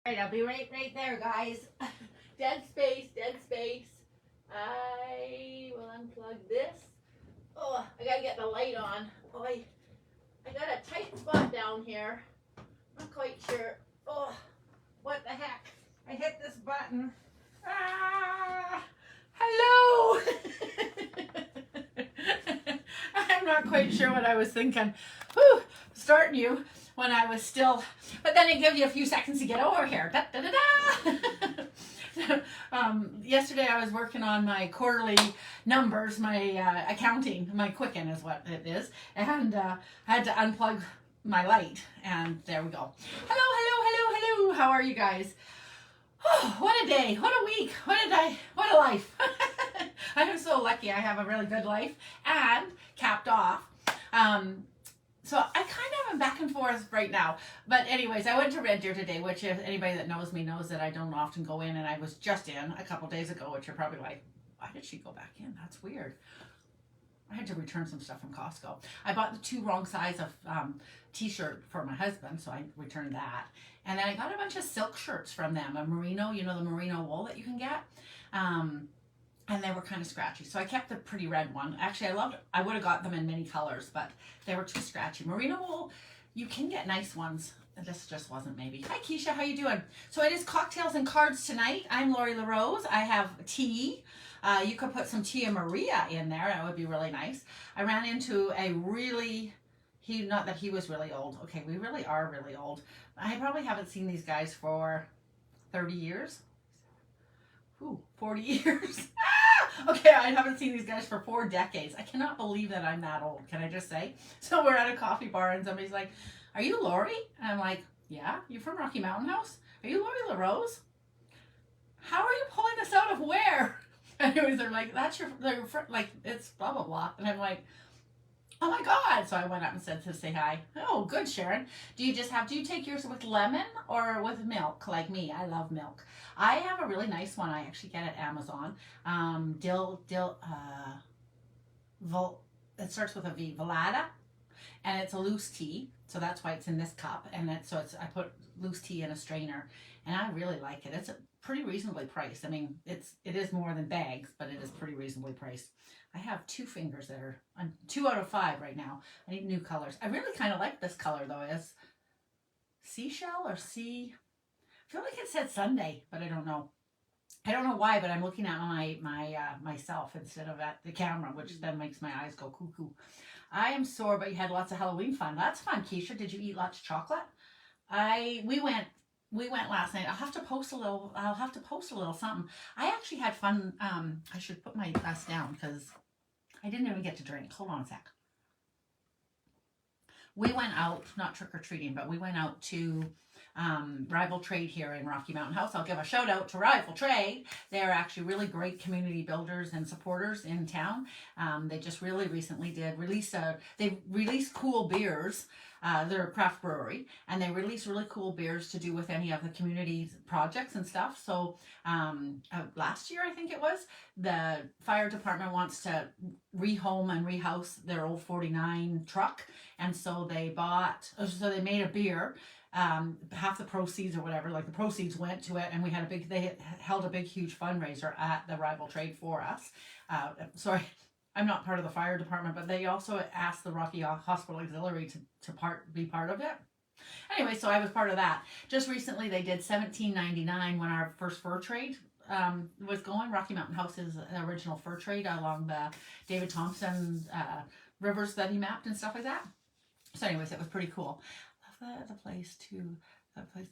Right, I'll be right there, guys. Dead space, dead space. I will unplug this. Oh, I gotta get the light on. Oh, I got a tight spot down here. Not quite sure. Oh, what the heck? I hit this button. Ah, hello. I'm not quite sure what I was thinking. Whew, starting you when I was still, but then it gives you a few seconds to get over here. Da, da, da, da. Yesterday I was working on my quarterly numbers, my accounting, my Quicken is what it is, and I had to unplug my light, and there we go. Hello, hello, hello, hello. How are you guys? Oh, what a day, what a week, what a life. I am so lucky. I have a really good life, and capped off. So I kind of am back and forth right now. But anyways, I went to Red Deer today, which if anybody that knows me knows that I don't often go in, and I was just in a couple days ago, which you're probably like, why did she go back in? That's weird. I had to return some stuff from Costco. I bought the two wrong size of t-shirt for my husband, so I returned that. And then I got a bunch of silk shirts from them, a merino, you know, the merino wool that you can get. And they were kind of scratchy. So I kept the pretty red one. Actually, I would have got them in many colors, but they were too scratchy. Merino wool, you can get nice ones. This just wasn't maybe. Hi, Keisha, how you doing? So it is cocktails and cards tonight. I'm Lori LaRose. I have tea. You could put some Tia Maria in there. That would be really nice. I ran into a really, not that he was really old. Okay, we really are really old. I probably haven't seen these guys for 30 years. Ooh, 40 years. Okay, I haven't seen these guys for 4 decades. I cannot believe that I'm that old, can I just say? So we're at a coffee bar and somebody's like, are you Lori? And I'm like, yeah, you from Rocky Mountain House? Are you Lori LaRose? How are you pulling this out of where? Anyways, they're like, that's your, like, it's blah, blah, blah. And I'm like, oh my God. So I went up and said to say hi. Oh, good, Sharon. Do you take yours with lemon or with milk like me? I love milk. I have a really nice one I actually get at Amazon. It starts with a V, Velada, and it's a loose tea. So that's why it's in this cup. And I put loose tea in a strainer, and I really like it. It's pretty reasonably priced. I mean, it is more than bags, but it is pretty reasonably priced. I have 2 fingers that are, I'm 2 out of 5 right now. I need new colors. I really kind of like this color though. It's seashell or sea. I feel like it said Sunday, but I don't know. I don't know why, but I'm looking at myself instead of at the camera, which then makes my eyes go cuckoo. I am sore, but you had lots of Halloween fun. That's fun, Keisha. Did you eat lots of chocolate? We went last night. I'll have to post a little something. I actually had fun. I should put my glass down because I didn't even get to drink. Hold on a sec. We went out, not trick-or-treating, but we went out to Rival Trade here in Rocky Mountain House. I'll give a shout out to Rival Trade. They're actually really great community builders and supporters in town. They just really recently they released cool beers. They're a craft brewery, and they release really cool beers to do with any of the community projects and stuff. So last year, I think it was, the fire department wants to rehome and rehouse their old 49 truck, and so they made a beer. Half the proceeds or whatever, like the proceeds went to it, and they held a big huge fundraiser at the Rival Trade for us. Sorry, I'm not part of the fire department, but they also asked the Rocky Hospital Auxiliary to be part of it. Anyway, so I was part of that. Just recently they did $17.99 when our first fur trade was going. Rocky Mountain House is an original fur trade along the David Thompson rivers that he mapped and stuff like that. So anyways, it was pretty cool. The place too. That place.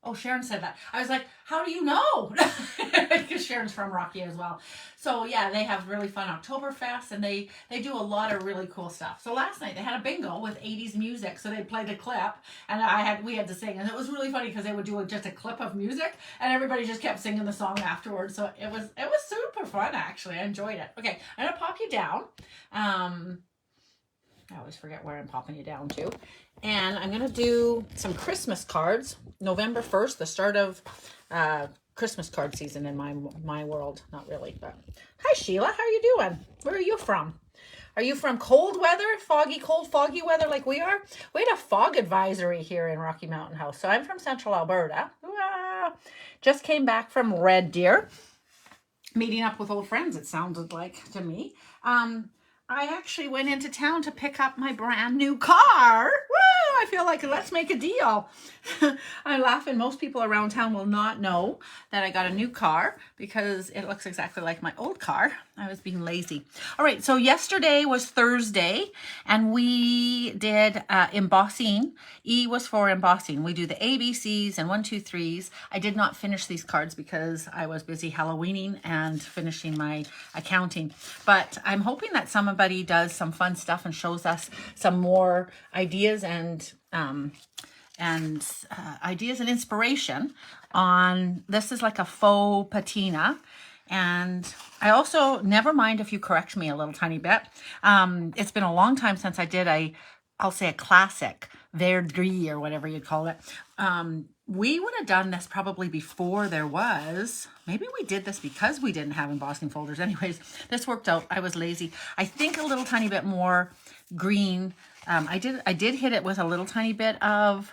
Oh, Sharon said that. I was like, how do you know? Because Sharon's from Rocky as well. So yeah, they have really fun Oktoberfest, and they do a lot of really cool stuff. So last night they had a bingo with 80s music. So they played a clip, and we had to sing, and it was really funny because they would do just a clip of music, and everybody just kept singing the song afterwards. So it was super fun actually. I enjoyed it. Okay, I'm gonna pop you down. I always forget where I'm popping you down to. And I'm going to do some Christmas cards. November 1st, the start of Christmas card season in my world. Not really, but hi Sheila, how are you doing? Where are you from? Are you from cold weather, cold, foggy weather like we are? We had a fog advisory here in Rocky Mountain House. So I'm from Central Alberta. Just came back from Red Deer, meeting up with old friends, it sounded like to me. I actually went into town to pick up my brand new car. Woo! I feel like let's make a deal. I'm laughing. Most people around town will not know that I got a new car because it looks exactly like my old car. I was being lazy. All right, so yesterday was Thursday and we did embossing. E was for embossing. We do the ABCs and 1, 2, 3s. I did not finish these cards because I was busy Halloweening and finishing my accounting. But I'm hoping that somebody does some fun stuff and shows us some more ideas and ideas and inspiration on, this is like a faux patina. And I also, never mind if you correct me a little tiny bit. It's been a long time since I did I'll say a classic verdure or whatever you'd call it. We would have done this probably before there was, maybe we did this because we didn't have embossing folders. Anyways, this worked out. I was lazy. I think a little tiny bit more green. I did hit it with a little tiny bit of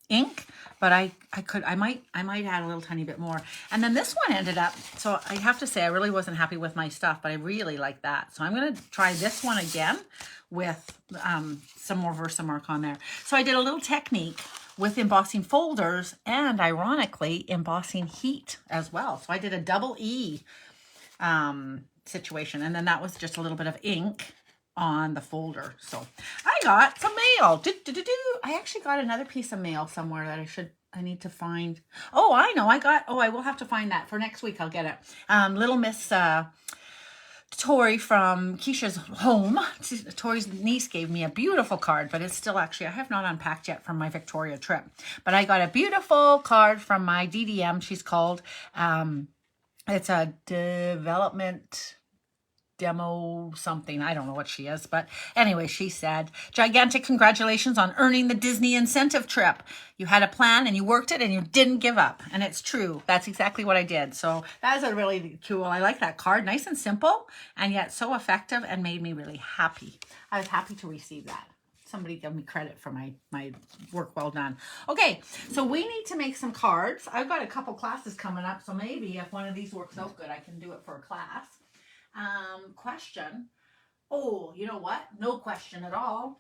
ink, but I might add a little tiny bit more. And then this one ended up, so I have to say I really wasn't happy with my stuff, but I really like that. So I'm going to try this one again with some more Versamark on there. So I did a little technique with embossing folders and ironically embossing heat as well. So I did a double E situation, and then that was just a little bit of ink on the folder. So I got some mail. I actually got another piece of mail somewhere that I need to find. Oh, I know. I will have to find that for next week. I'll get it. Little Miss Tori from Keisha's home. Tori's niece gave me a beautiful card, but it's still actually, I have not unpacked yet from my Victoria trip. But I got a beautiful card from my DDM. She's called, it's a development demo something. I don't know what she is, but anyway, she said, gigantic congratulations on earning the Disney incentive trip. You had a plan and you worked it and you didn't give up. And it's true. That's exactly what I did. So that is a really cool, I like that card. Nice and simple and yet so effective and made me really happy. I was happy to receive that. Somebody give me credit for my work well done. Okay, so we need to make some cards. I've got a couple classes coming up, so maybe if one of these works out good, I can do it for a class. Question. Oh, you know what? No question at all.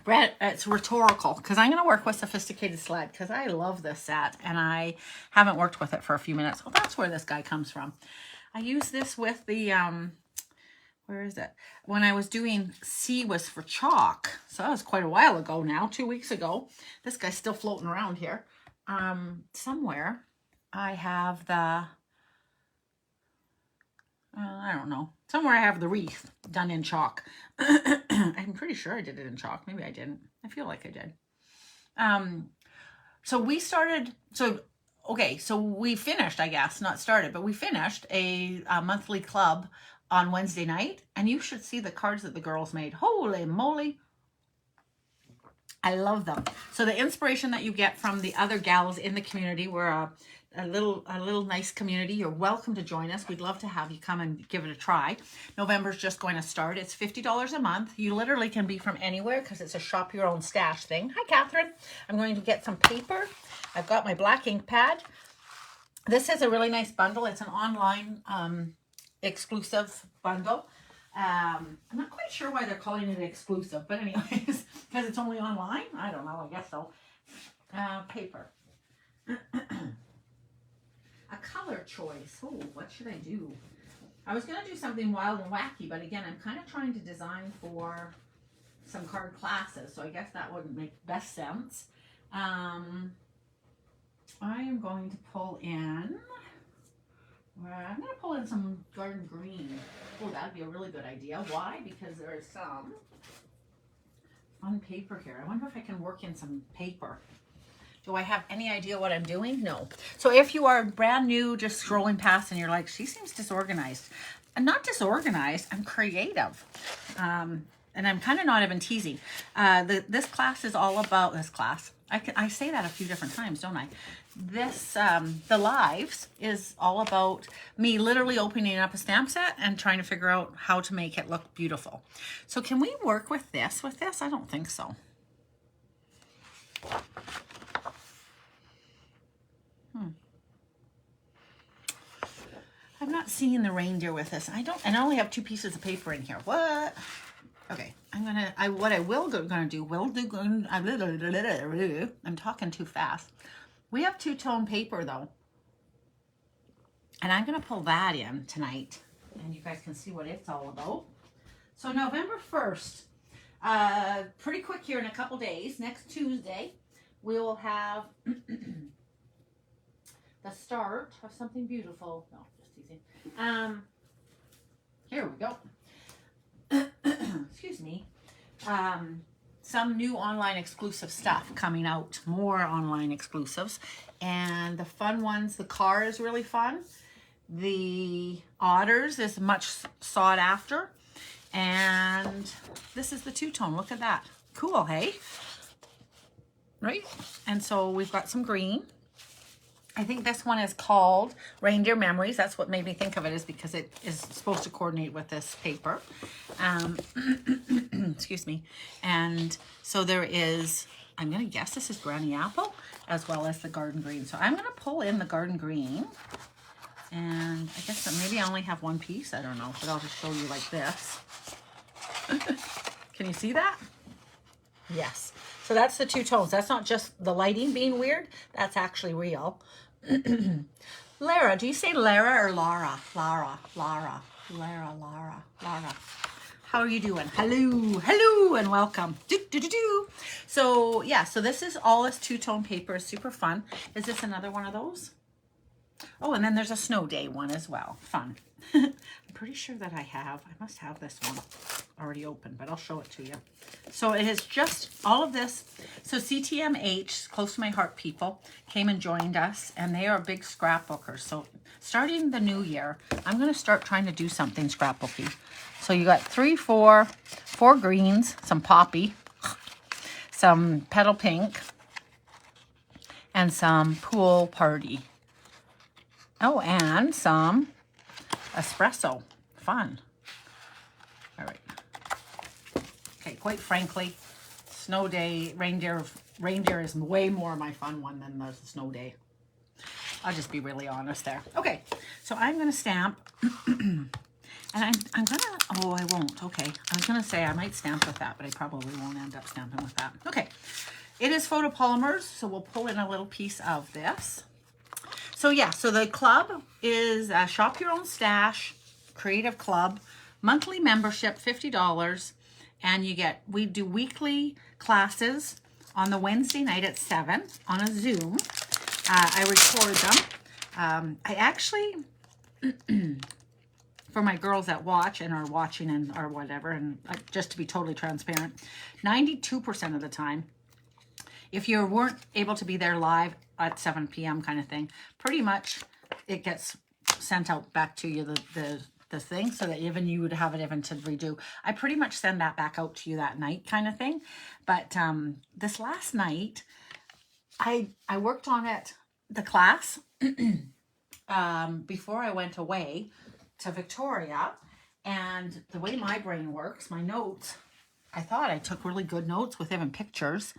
Brett, it's rhetorical because I'm going to work with Sophisticated Sled because I love this set and I haven't worked with it for a few minutes. Oh, that's where this guy comes from. I use this with the, where is it? When I was doing C was for chalk. So that was quite a while ago now, 2 weeks ago. This guy's still floating around here. Somewhere I have the, I don't know. Somewhere I have the wreath done in chalk. I'm pretty sure I did it in chalk. Maybe I didn't. I feel like I did. So we started, okay, so we finished, I guess, not started, but we finished a monthly club on Wednesday night. And you should see the cards that the girls made. Holy moly. I love them. So the inspiration that you get from the other gals in the community, we're a little nice community. You're welcome to join us. We'd love to have you come and give it a try. November's just going to start. It's $50 a month. You literally can be from anywhere because it's a shop your own stash thing. Hi, Catherine. I'm going to get some paper. I've got my black ink pad. This is a really nice bundle. It's an online exclusive bundle. I'm not quite sure why they're calling it exclusive, but anyways, because it's only online. I don't know. I guess so. Paper. A color choice. Oh, what should I do? I was going to do something wild and wacky, but again, I'm kind of trying to design for some card classes, so I guess that wouldn't make best sense. I am going to pull in, I'm going to pull in some garden green. Oh, that'd be a really good idea. Why? Because there is some fun paper here. I wonder if I can work in some paper. Do I have any idea what I'm doing? No. So if you are brand new, just scrolling past and you're like, she seems disorganized. I'm not disorganized. I'm creative. and I'm kind of not even teasing. This class is all about this class. I say that a few different times, don't I? This, the lives is all about me literally opening up a stamp set and trying to figure out how to make it look beautiful. So can we work with this? I don't think so. I'm not seeing the reindeer with this. I only have 2 pieces of paper in here. What? Okay, what I will gonna do, I'm talking too fast. We have 2-tone paper though. And I'm gonna pull that in tonight and you guys can see what it's all about. So November 1st, pretty quick here in a couple days, next Tuesday, we will have the start of something beautiful. No, just teasing. Here we go. Excuse me. Some new online exclusive stuff coming out, more online exclusives, and the fun ones. The car is really fun. The otters is much sought after, and this is the 2-tone. Look at that. Cool, hey? Right? And so we've got some green. I think this one is called Reindeer Memories. That's what made me think of it, is because it is supposed to coordinate with this paper. Excuse me. And so there is, I'm going to guess this is Granny Apple, as well as the Garden Green. So I'm going to pull in the Garden Green. And I guess that maybe I only have 1 piece. I don't know, but I'll just show you like this. Can you see that? Yes. So that's the 2 tones. That's not just the lighting being weird. That's actually real. Lara, do you say Lara or Lara? Lara. How are you doing? Hello, and welcome. So yeah, so this is all this 2-tone paper. Is super fun. Is this another one of those? Oh, and then there's a snow day one as well. Fun. I'm pretty sure that I must have this one already open, but I'll show it to you. So it is just all of this. So CTMH, Close to My Heart people, came and joined us, and they are big scrapbookers. So starting the new year, I'm going to start trying to do something scrapbooky. So you got 4 greens, some poppy, some petal pink, and some pool party. Oh, and some espresso. Fun. All right. Okay, quite frankly, snow day, reindeer is way more my fun one than the snow day. I'll just be really honest there. Okay, so I'm going to stamp. And I'm going to, oh, I won't. Okay, I was going to say I might stamp with that, but I probably won't end up stamping with that. Okay, it is photopolymers, so we'll pull in a little piece of this. So yeah, so the club is Shop Your Own Stash, Creative Club, monthly membership, $50. And we do weekly classes on the Wednesday night at 7 on a Zoom. I record them. I actually, for my girls that watch and are watching and or whatever, and just to be totally transparent, 92% of the time, if you weren't able to be there live at 7 p.m. kind of thing, pretty much it gets sent out back to you, the thing, so that even you would have it even to redo. I pretty much send that back out to you that night kind of thing. But this last night, I worked on it, the class, before I went away to Victoria. And the way my brain works, my notes, I thought I took really good notes with even pictures.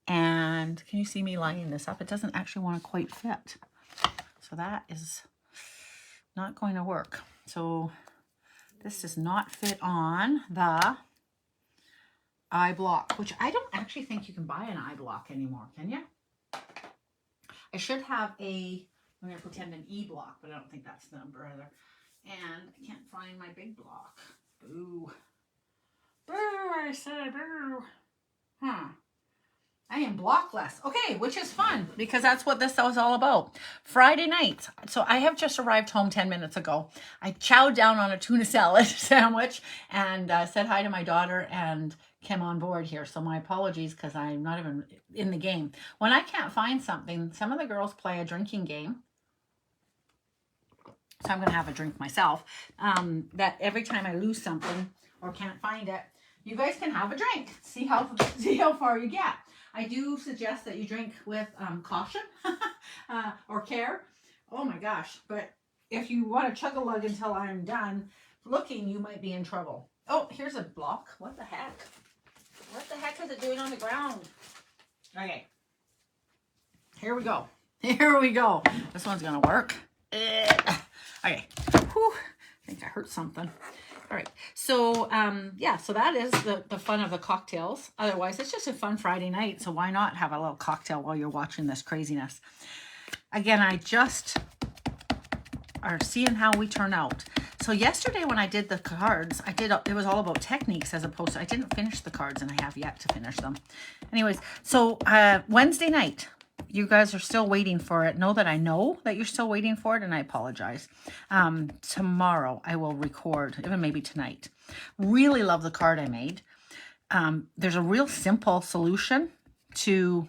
And can you see me lining this up? It doesn't actually want to quite fit. So that is not going to work. So this does not fit on the eye block, which I don't actually think you can buy an eye block anymore, can you? I should have I'm going to pretend an E block, but I don't think that's the number either. And I can't find my big block. Boo. Boo, I said boo. Huh. I am blockless. Okay, which is fun because that's what this was all about. Friday nights. So I have just arrived home 10 minutes ago. I chowed down on a tuna salad sandwich and said hi to my daughter and came on board here. So my apologies because I'm not even in the game. When I can't find something, some of the girls play a drinking game. So I'm going to have a drink myself. That every time I lose something or can't find it, you guys can have a drink. See how far you get. I do suggest that you drink with caution or care. Oh my gosh. But if you want to chug a lug until I'm done looking, you might be in trouble. Oh, here's a block. What the heck? What the heck is it doing on the ground? Okay. Here we go. Here we go. This one's going to work. Okay. Whew. I think I hurt something. All right. So, yeah, so that is the fun of the cocktails. Otherwise, it's just a fun Friday night. So why not have a little cocktail while you're watching this craziness? Again, I just are seeing how we turn out. So yesterday when I did the cards, it was all about techniques as opposed to, I didn't finish the cards and I have yet to finish them. Anyways, so Wednesday night, you guys are still waiting for it. Know that I know that you're still waiting for it, and I apologize. Tomorrow I will record, even maybe tonight. Really love the card I made. There's a real simple solution to,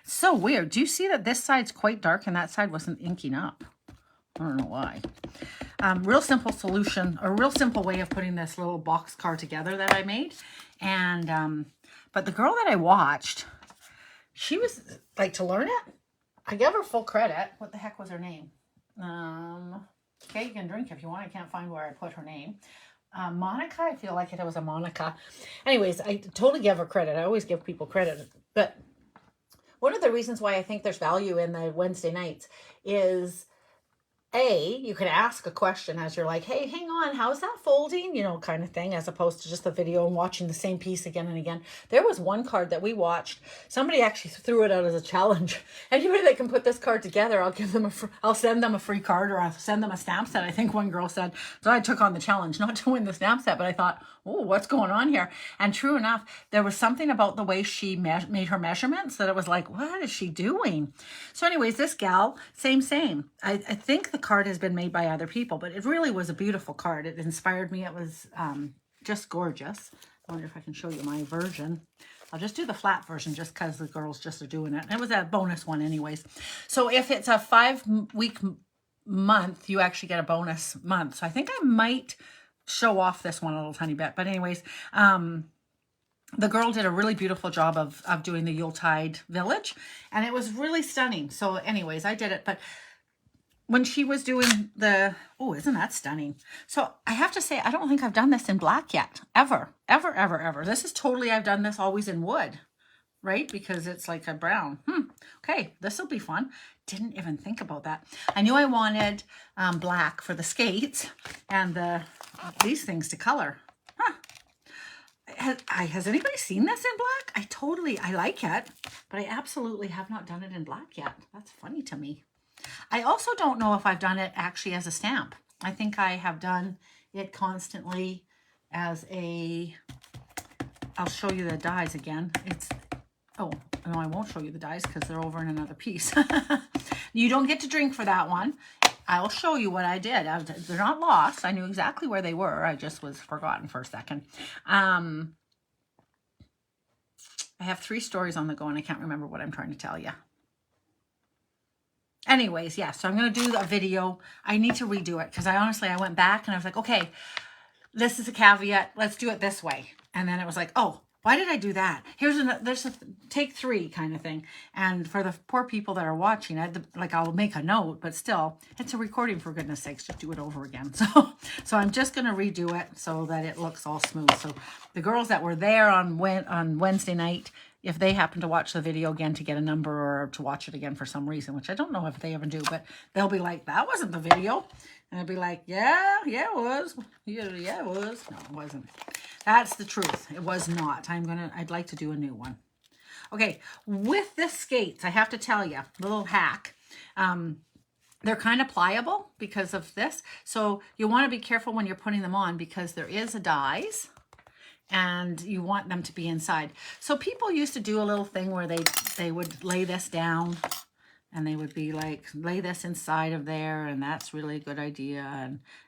so weird. Do you see that this side's quite dark and that side wasn't inking up? I don't know why. Real simple solution, a real simple way of putting this little box card together that I made. And, but the girl that I watched, she was like, to learn it, I gave her full credit. What the heck was her name? Okay, you can drink if you want. I can't find where I put her name. Monica, I feel like it was a Monica. Anyways, I totally give her credit. I always give people credit. But one of the reasons why I think there's value in the Wednesday nights is, you could ask a question as you're like, hey, hang on, how's that folding? You know, kind of thing, as opposed to just the video and watching the same piece again and again. There was one card that we watched. Somebody actually threw it out as a challenge. Anybody that can put this card together, I'll send them a free card, or I'll send them a stamp set. I think one girl said. So I took on the challenge, not to win the stamp set, but I thought, oh, what's going on here? And true enough, there was something about the way she made her measurements that it was like, what is she doing? So anyways, this gal, same. I think the card has been made by other people, but it really was a beautiful card. It inspired me. It was just gorgeous. I wonder if I can show you my version. I'll just do the flat version just because the girls just are doing it. It was a bonus one anyways. So if it's a 5-week month, you actually get a bonus month. So I think I might show off this one a little tiny bit. But anyways, the girl did a really beautiful job of doing the Yuletide village, and it was really stunning. So anyways, I did it. But when she was doing the, oh, isn't that stunning? So I have to say, I don't think I've done this in black yet, ever. This is totally, I've done this always in wood, right? Because it's like a brown. Okay, this will be fun. Didn't even think about that. I knew I wanted black for the skates and these things to color. Has anybody seen this in black? I like it, but I absolutely have not done it in black yet. That's funny to me. I also don't know if I've done it actually as a stamp. I think I have done it constantly as I'll show you the dies again. Oh, no, I won't show you the dies because they're over in another piece. You don't get to drink for that one. I'll show you what I did. They're not lost. I knew exactly where they were. I just was forgotten for a second. I have 3 stories on the go and I can't remember what I'm trying to tell you. Anyways, yeah, so I'm going to do a video. I need to redo it because I went back and I was like, okay, this is a caveat. Let's do it this way. And then it was like, oh, why did I do that? There's a take 3 kind of thing. And for the poor people that are watching, I'll make a note, but still, it's a recording, for goodness sakes, just do it over again. So I'm just going to redo it so that it looks all smooth. So the girls that were there on Wednesday night, if they happen to watch the video again to get a number or to watch it again for some reason, which I don't know if they even do, but they'll be like, that wasn't the video. And I'll be like, yeah, it was. Yeah, it was. No, it wasn't. That's the truth. It was not. I'd like to do a new one. Okay, with the skates, I have to tell you, little hack. They're kind of pliable because of this. So you want to be careful when you're putting them on because there is a dies and you want them to be inside. So people used to do a little thing where they would lay this down and they would be like, lay this inside of there, and that's really a good idea.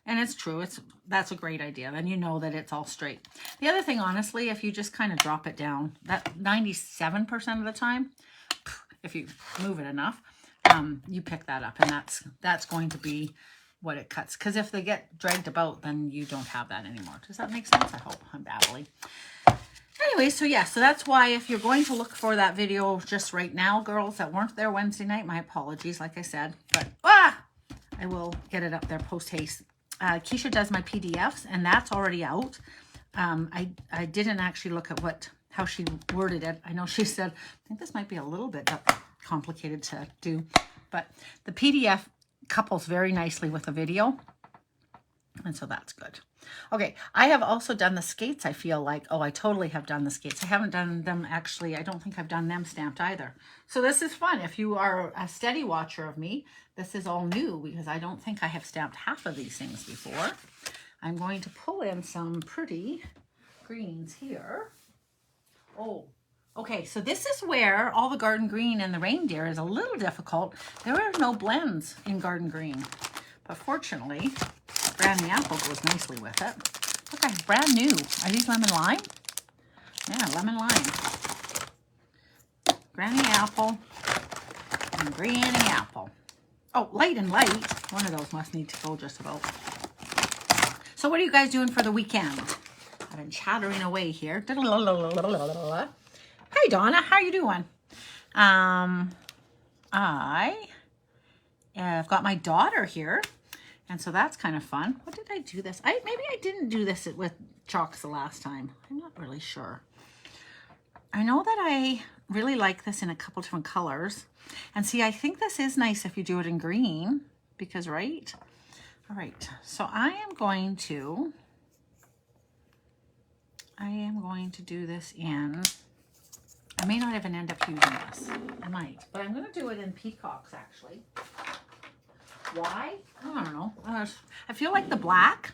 And it's true. That's a great idea. Then you know that it's all straight. The other thing, honestly, if you just kind of drop it down, that 97% of the time, if you move it enough, you pick that up, and that's going to be what it cuts. Because if they get dragged about, then you don't have that anymore. Does that make sense? I hope. I'm babbling. Anyway, so yeah, so that's why if you're going to look for that video just right now, girls that weren't there Wednesday night, my apologies, like I said. But I will get it up there post haste. Keisha does my PDFs, and that's already out. I didn't actually look at how she worded it. I know she said, I think this might be a little bit complicated to do, but the PDF couples very nicely with the video, and so that's good. Okay, I have also done the skates. I feel like, oh, I totally have done the skates. I haven't done them actually. I don't think I've done them stamped either. So this is fun. If you are a steady watcher of me, this is all new because I don't think I have stamped half of these things before. I'm going to pull in some pretty greens here. Oh, okay, so this is where all the garden green and the reindeer is a little difficult. There are no blends in garden green, but fortunately, Granny Apple goes nicely with it. Look, I'm brand new. Are these lemon lime? Yeah, lemon lime. Granny Apple and Granny Apple. Oh, light and light. One of those must need to go just about. So what are you guys doing for the weekend? I've been chattering away here. Hey, Donna, how you doing? I've got my daughter here, and so that's kind of fun. What did I do this? Maybe I didn't do this with chalks the last time. I'm not really sure. I know that I really like this in a couple different colors. And see, I think this is nice if you do it in green, because, right? All right, so I am going to do this in, I may not even end up using this. I might, but I'm going to do it in peacocks, actually. Why? I don't know. I feel like the black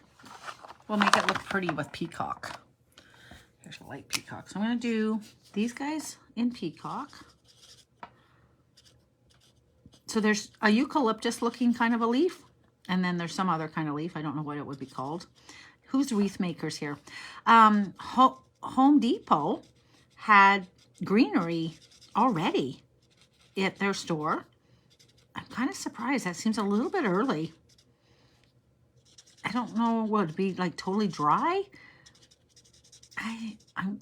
will make it look pretty with peacock. Here's a light peacock. So I'm going to do these guys in peacock. So there's a eucalyptus looking kind of a leaf, and then there's some other kind of leaf. I don't know what it would be called. Who's wreath makers here? Home Depot had greenery already at their store. I'm kind of surprised. That seems a little bit early. I don't know what it'd be like, totally dry. I'm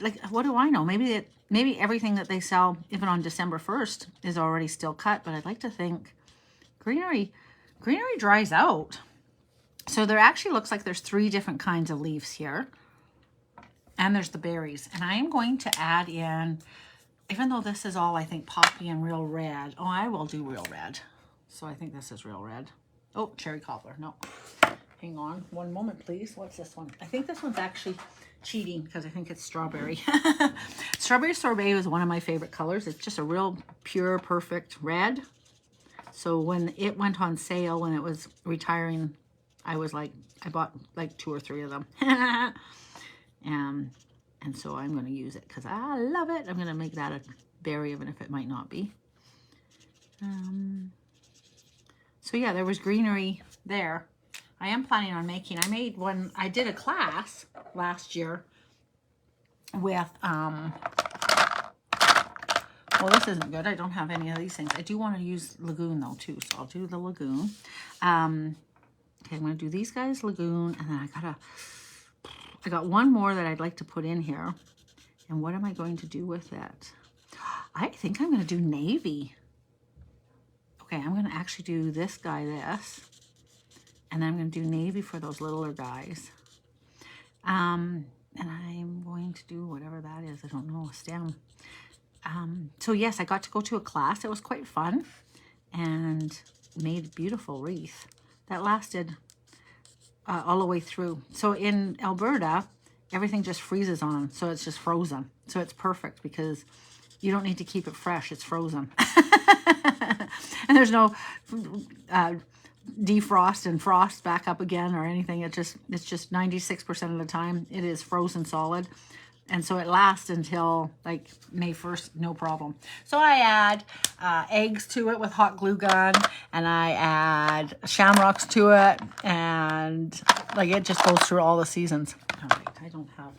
like, what do I know? Maybe everything that they sell, even on December 1st, is already still cut. But I'd like to think greenery dries out. So there actually looks like there's 3 different kinds of leaves here. And there's the berries. And I am going to add in, even though this is all, I think, poppy and real red. Oh, I will do real red. So I think this is real red. Oh, cherry cobbler. No. Hang on. One moment, please. What's this one? I think this one's actually cheating because I think it's strawberry. Strawberry sorbet was one of my favorite colors. It's just a real pure, perfect red. So when it went on sale, when it was retiring, I was like, I bought like 2 or 3 of them. And so I'm going to use it because I love it. I'm going to make that a berry, even if it might not be. So yeah, there was greenery there. I am planning on making, I did a class last year with, well, this isn't good. I don't have any of these things. I do want to use Lagoon though too, so I'll do the Lagoon. Okay, I'm going to do these guys, Lagoon, and then I got one more that I'd like to put in here. And what am I going to do with that? I think I'm going to do navy. Okay, I'm going to actually do this guy, this. And then I'm going to do navy for those littler guys. And I'm going to do whatever that is. I don't know, a stem. So yes, I got to go to a class. It was quite fun. And made a beautiful wreath. That lasted all the way through. So in Alberta, everything just freezes on, so it's just frozen. So it's perfect because you don't need to keep it fresh. It's frozen. And there's no defrost and frost back up again or anything. It's just 96% of the time it is frozen solid. And so it lasts until like May 1st, no problem. So I add eggs to it with hot glue gun, and I add shamrocks to it, and like it just goes through all the seasons. All right, I don't have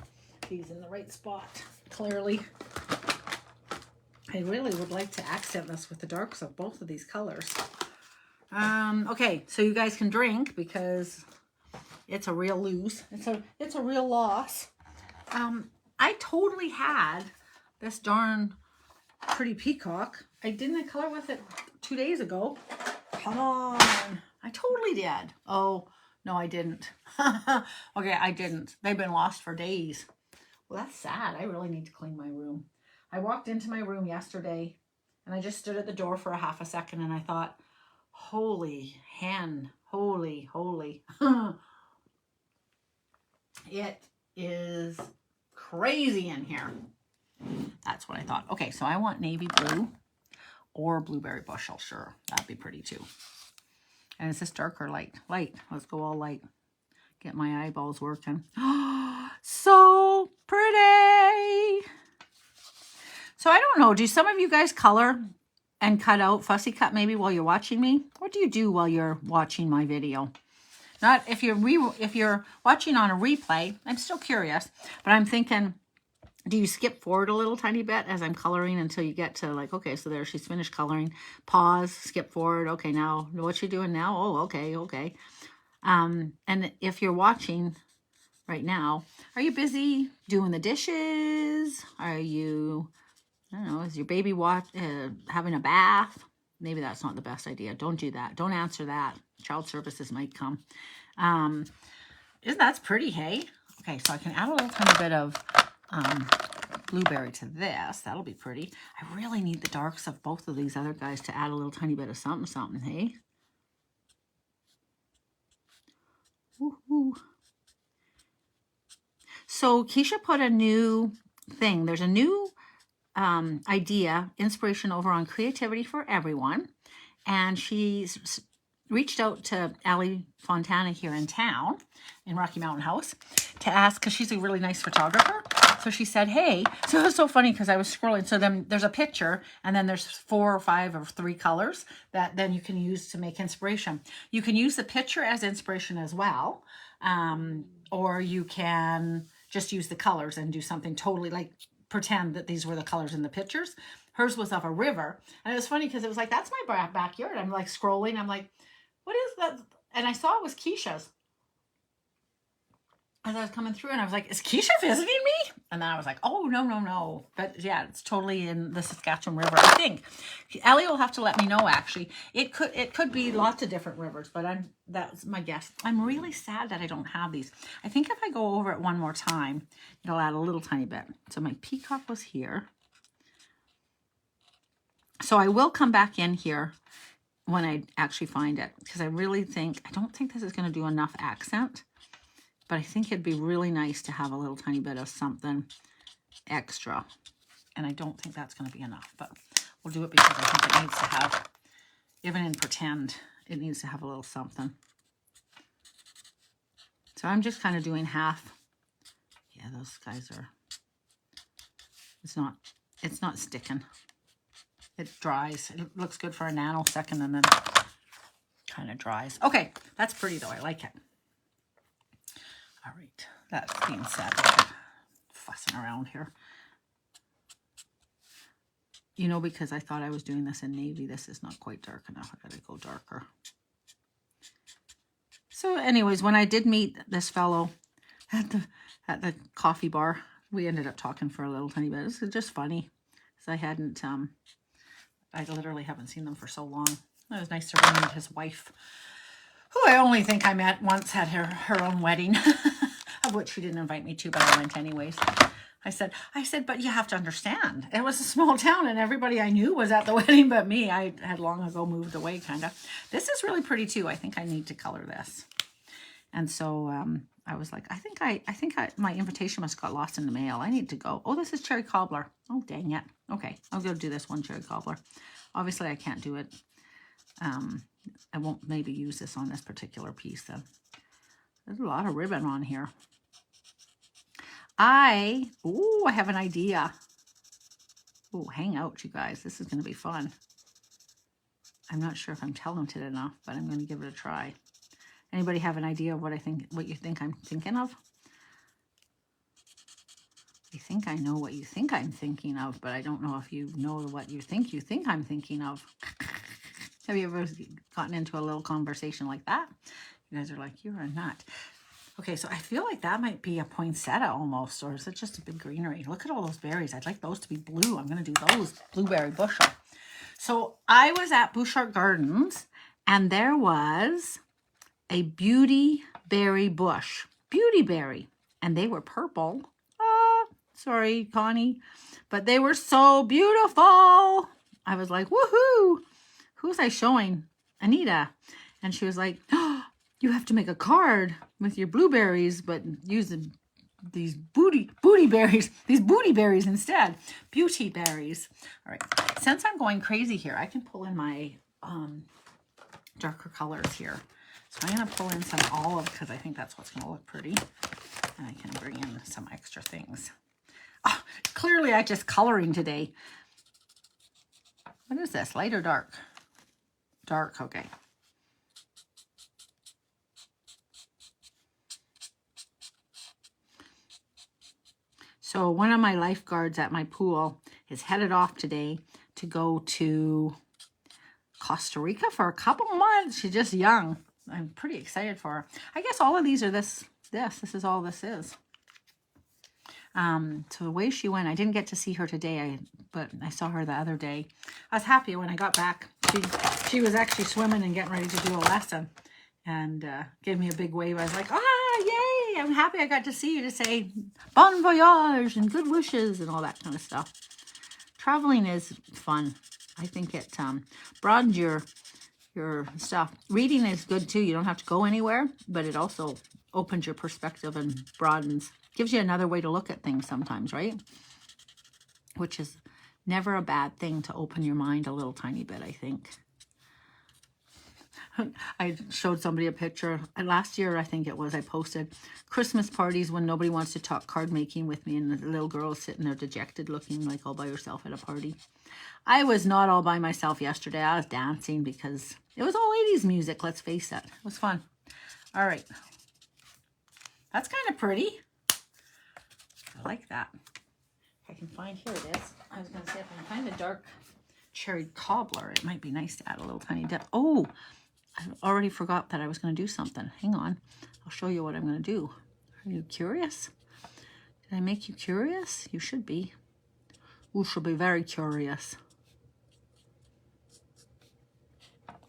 these in the right spot, clearly. I really would like to accent this with the darks of both of these colors. Okay, so you guys can drink because it's a real lose. It's a real loss. I totally had this darn pretty peacock. I didn't color with it 2 days ago. Come on. I totally did. Oh, no, I didn't. Okay, I didn't. They've been lost for days. Well, that's sad. I really need to clean my room. I walked into my room yesterday and I just stood at the door for a half a second and I thought, holy hen, holy. It is crazy in here. That's what I thought. Okay, so I want navy blue or blueberry bushel. Sure, that'd be pretty too. And is this dark or light? Light. Let's go all light. Get my eyeballs working. So pretty. So I don't know. Do some of you guys color and cut out, fussy cut maybe while you're watching me? What do you do while you're watching my video? Not if you're watching on a replay. I'm still curious, but I'm thinking, do you skip forward a little tiny bit as I'm coloring until you get to like, okay, so there she's finished coloring. Pause, skip forward. Okay, now what's she doing now? Oh, okay. And if you're watching right now, are you busy doing the dishes? Are you, I don't know, is your baby having a bath? Maybe that's not the best idea. Don't do that. Don't answer that. Child services might come. Isn't that pretty, hey? Okay, so I can add a little tiny bit of blueberry to this. That'll be pretty. I really need the darks of both of these other guys to add a little tiny bit of something, hey? Woohoo. So Keisha put a new thing. There's a new idea, inspiration over on Creativity for Everyone. And she's reached out to Allie Fontana here in town, in Rocky Mountain House, to ask, because she's a really nice photographer. So she said, hey, so it was so funny because I was scrolling. So then there's a picture and then there's 4 or 5 or 3 colors that then you can use to make inspiration. You can use the picture as inspiration as well. Or you can just use the colors and do something totally like pretend that these were the colors in the pictures. Hers was of a river. And it was funny because it was like, that's my backyard. I'm like scrolling. I'm like, what is that? And I saw it was Keisha's. As I was coming through and I was like, is Keisha visiting me? And then I was like, oh, no. But yeah, it's totally in the Saskatchewan River, I think. Ellie will have to let me know, actually. It could be lots of different rivers, but that's my guess. I'm really sad that I don't have these. I think if I go over it one more time, it'll add a little tiny bit. So my peacock was here. So I will come back in here when I actually find it, because I don't think this is going to do enough accent. But I think it'd be really nice to have a little tiny bit of something extra. And I don't think that's going to be enough. But we'll do it because I think it needs to have, even in pretend, it needs to have a little something. So I'm just kind of doing half. Yeah, those guys are, it's not sticking. It dries. It looks good for a nanosecond and then kind of dries. Okay, that's pretty though. I like it. All right, that being said, fussing around here. You know, because I thought I was doing this in navy, this is not quite dark enough. I gotta go darker. So anyways, when I did meet this fellow at the coffee bar, we ended up talking for a little tiny bit. It's just funny, because I literally haven't seen them for so long. It was nice to meet his wife, who I only think I met once, had her own wedding, of which she didn't invite me to, but I went anyways. I said, but you have to understand, it was a small town and everybody I knew was at the wedding but me. I had long ago moved away, kind of. This is really pretty too. I think I need to color this. And so I was like, I think my invitation must have got lost in the mail. I need to go. Oh, this is cherry cobbler. Oh, dang it. Okay, I'll go do this one cherry cobbler. Obviously, I can't do it. I won't maybe use this on this particular piece though. There's a lot of ribbon on here. I have an idea. Oh, hang out, you guys. This is going to be fun. I'm not sure if I'm talented enough, but I'm going to give it a try. Anybody have an idea of what you think I'm thinking of? I think I know what you think I'm thinking of, but I don't know if you know what you think I'm thinking of. Have you ever gotten into a little conversation like that? You guys are like, you're a nut. Okay, so I feel like that might be a poinsettia almost, or is it just a big greenery? Look at all those berries. I'd like those to be blue. I'm going to do those blueberry bushel. So I was at Bouchard Gardens, and there was a beauty berry bush. Beauty berry. And they were purple. Oh, sorry, Connie. But they were so beautiful. I was like, woohoo. Who was I showing? Anita. And she was like, oh, you have to make a card with your blueberries, but use these booty berries, these booty berries instead. Beauty berries. All right. Since I'm going crazy here, I can pull in my darker colors here. So I'm going to pull in some olive because I think that's what's going to look pretty. And I can bring in some extra things. Oh, clearly I just coloring today. What is this? Light or dark? Dark, okay. So one of my lifeguards at my pool is headed off today to go to Costa Rica for a couple months. She's just young. I'm pretty excited for her. I guess all of these are this is all this is. So the way she went, I didn't get to see her today, but I saw her the other day. I was happy when I got back. She was actually swimming and getting ready to do a lesson and gave me a big wave. I was like, yay, I'm happy I got to see you to say bon voyage and good wishes and all that kind of stuff. Traveling is fun. I think it broadens your stuff. Reading is good too. You don't have to go anywhere, but it also opens your perspective and broadens, gives you another way to look at things sometimes, right? Which is never a bad thing, to open your mind a little tiny bit, I think. I showed somebody a picture. Last year, I think it was, I posted Christmas parties when nobody wants to talk card making with me, and the little girl is sitting there dejected looking like all by herself at a party. I was not all by myself yesterday. I was dancing because it was all 80s music, let's face it. It was fun. All right. That's kind of pretty. I like that. If I can find, here it is. I was going to say, if I can find the dark cherry cobbler, it might be nice to add a little tiny depth. Oh, I already forgot that I was going to do something. Hang on. I'll show you what I'm going to do. Are you curious? Did I make you curious? You should be. You should be very curious.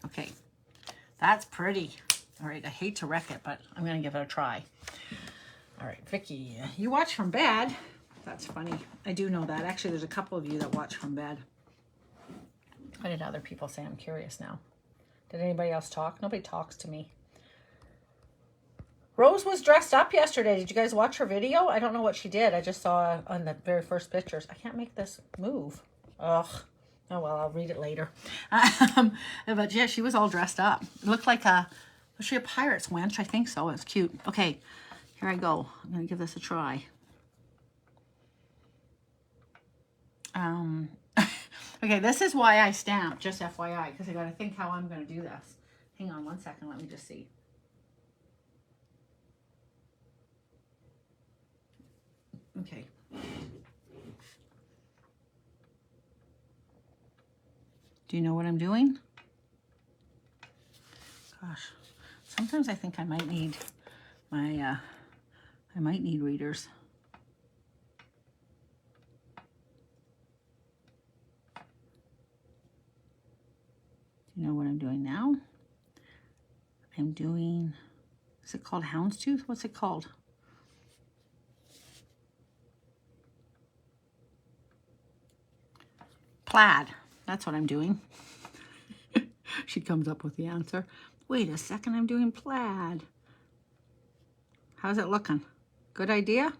Okay. That's pretty. All right. I hate to wreck it, but I'm going to give it a try. All right, Vicki, you watch from bed. That's funny. I do know that. Actually, there's a couple of you that watch from bed. Why did other people say? I'm curious now. Did anybody else talk? Nobody talks to me. Rose was dressed up yesterday. Did you guys watch her video? I don't know what she did. I just saw on the very first pictures. I can't make this move. Ugh. Oh, well, I'll read it later. But yeah, she was all dressed up. It looked like was she a pirate's wench? I think so. It was cute. Okay, here I go. I'm going to give this a try. Okay, this is why I stamped, just FYI, because I got to think how I'm going to do this. Hang on one second, let me just see. Okay. Do you know what I'm doing? Gosh, sometimes I think I might need my, I might need readers. You know what I'm doing now? I'm doing, is it called houndstooth? What's it called? Plaid. That's what I'm doing. She comes up with the answer. Wait a second, I'm doing plaid. How's it looking? Good idea?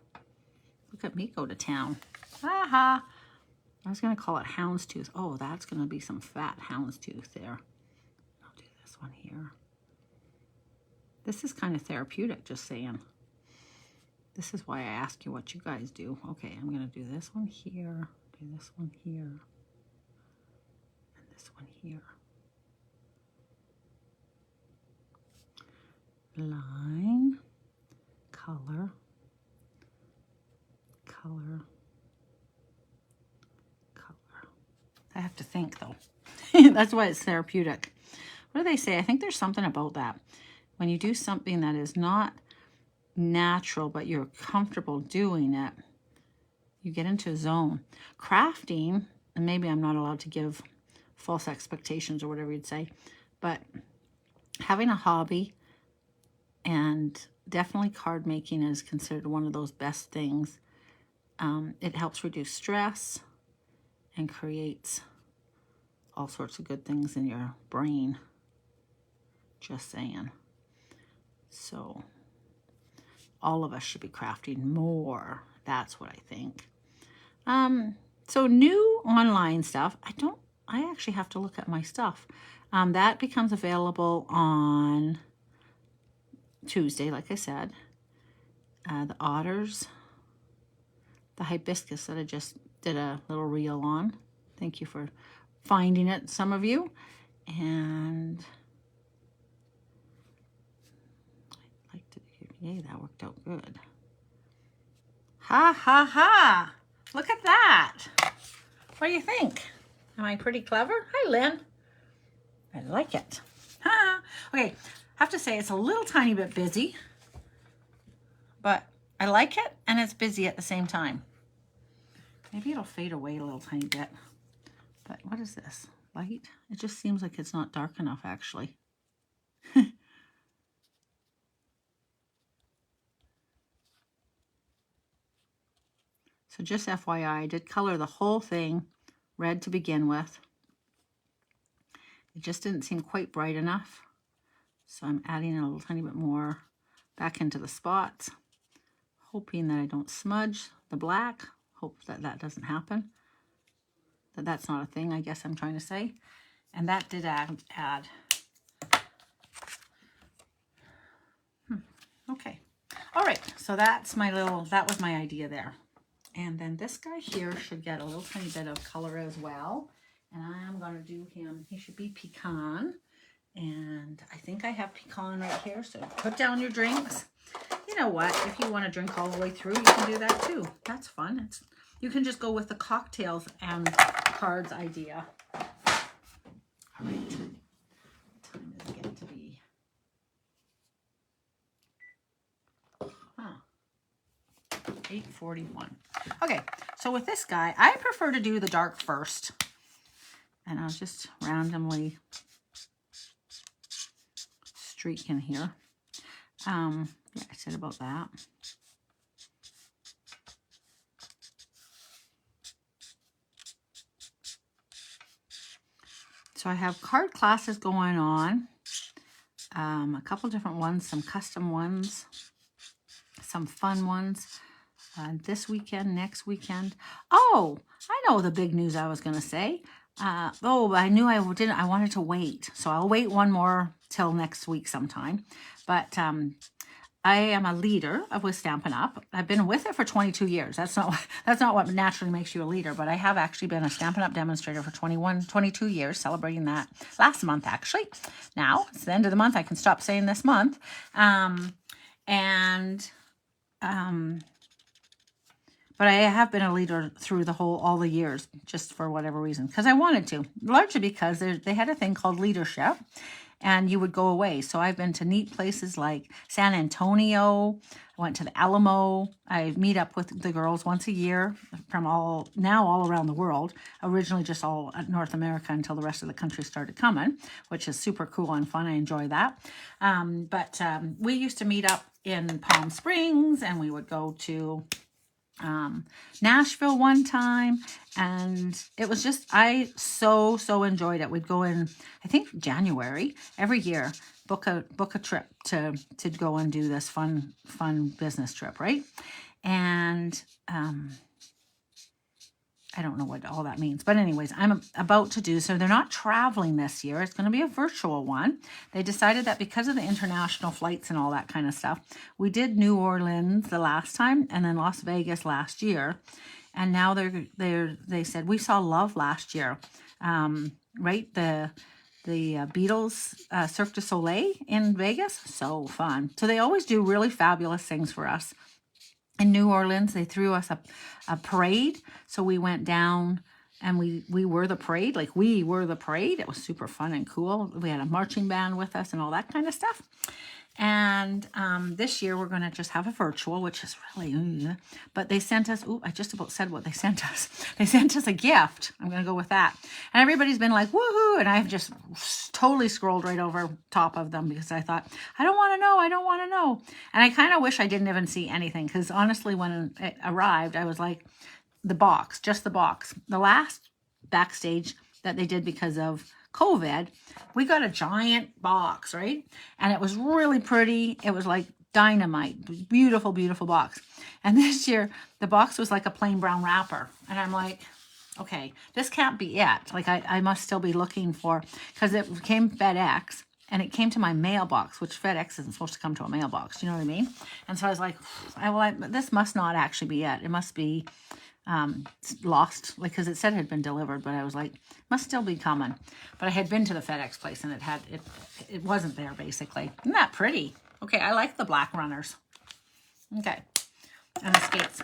Look at me go to town. Aha! I was going to call it houndstooth. Oh, that's going to be some fat houndstooth there. I'll do this one here. This is kind of therapeutic, just saying. This is why I ask you what you guys do. Okay, I'm going to do this one here, do this one here, and this one here. Line, color, color, color. I have to think though. That's why it's therapeutic. what do they say? I think there's something about that. When you do something that is not natural, but you're comfortable doing it, you get into a zone. Crafting, and maybe I'm not allowed to give false expectations or whatever you'd say, but having a hobby, and definitely card making is considered one of those best things. It helps reduce stress and creates all sorts of good things in your brain. Just saying. So all of us should be crafting more. That's what I think. So new online stuff. I actually have to look at my stuff. That becomes available on Tuesday, like I said. The otters, the hibiscus that I just did a little reel on. Thank you for finding it, some of you. And I'd like to, yay, that worked out good. Ha ha ha! Look at that. What do you think? Am I pretty clever? Hi, Lynn. I like it. Ha! Okay, I have to say it's a little tiny bit busy, but I like it and it's busy at the same time. Maybe it'll fade away a little tiny bit. But what is this? Light? It just seems like it's not dark enough, actually. So just FYI, I did color the whole thing red to begin with. It just didn't seem quite bright enough. So I'm adding a little tiny bit more back into the spots, hoping that I don't smudge the black. Hope that that doesn't happen. That's not a thing, I guess I'm trying to say. And that did add. Okay. All right, so that's my little, that was my idea there. And then this guy here should get a little tiny bit of color as well. And I'm going to do him, he should be pecan. And I think I have pecan right here. So put down your drinks. You know what? If you want to drink all the way through, you can do that too. That's fun. You can just go with the cocktails and cards idea. All right. What time is it getting to be? 8:41. Okay, so with this guy, I prefer to do the dark first. And I'll just randomly streak in here. Yeah, I said about that. So I have card classes going on. A couple different ones, some custom ones, some fun ones. This weekend, next weekend. Oh, I know the big news I was going to say. I knew I didn't. I wanted to wait. So I'll wait one more till next week sometime. But I am a leader with Stampin' Up. I've been with it for 22 years. That's not what naturally makes you a leader, but I have actually been a Stampin' Up demonstrator for 22 years, celebrating that last month, actually. Now, it's the end of the month. I can stop saying this month. But I have been a leader through all the years, just for whatever reason, because I wanted to, largely because they had a thing called leadership, and you would go away. So I've been to neat places like San Antonio. I went to the Alamo. I meet up with the girls once a year from all around the world. Originally just all North America until the rest of the country started coming, which is super cool and fun. I enjoy that. But we used to meet up in Palm Springs, and we would go to Nashville one time, and it was just, I so enjoyed it. We'd go in, I think January every year, book a trip to go and do this fun business trip, right? And I don't know what all that means, but anyways, I'm about to do, so they're not traveling this year. It's going to be a virtual one. They decided that because of the international flights and all that kind of stuff, we did New Orleans the last time and then Las Vegas last year. And now they said, we saw Love last year, right? The Beatles Cirque du Soleil in Vegas. So fun. So they always do really fabulous things for us. In New Orleans, they threw us a parade. So we went down and we were the parade. Like, we were the parade. It was super fun and cool. We had a marching band with us and all that kind of stuff. And this year we're going to just have a virtual, which is really, but they sent us, I just about said what they sent us. They sent us a gift. I'm going to go with that. And everybody's been like, woohoo. And I've just totally scrolled right over top of them because I thought, I don't want to know. I don't want to know. And I kind of wish I didn't even see anything, because honestly, when it arrived, I was like, the box, just the box. The last backstage that they did because of COVID, we got a giant box, right? And it was really pretty. It was like dynamite. Beautiful, beautiful box. And this year, the box was like a plain brown wrapper. And I'm like, okay, this can't be it. Like, I must still be looking for, because it came FedEx, and it came to my mailbox, which FedEx isn't supposed to come to a mailbox. You know what I mean? And so I was like, this must not actually be it. It must be lost, like, because it said it had been delivered, but I was like, must still be coming. But I had been to the FedEx place, and it wasn't there, basically. Isn't that pretty? Okay, I like the black runners. Okay, and the skates.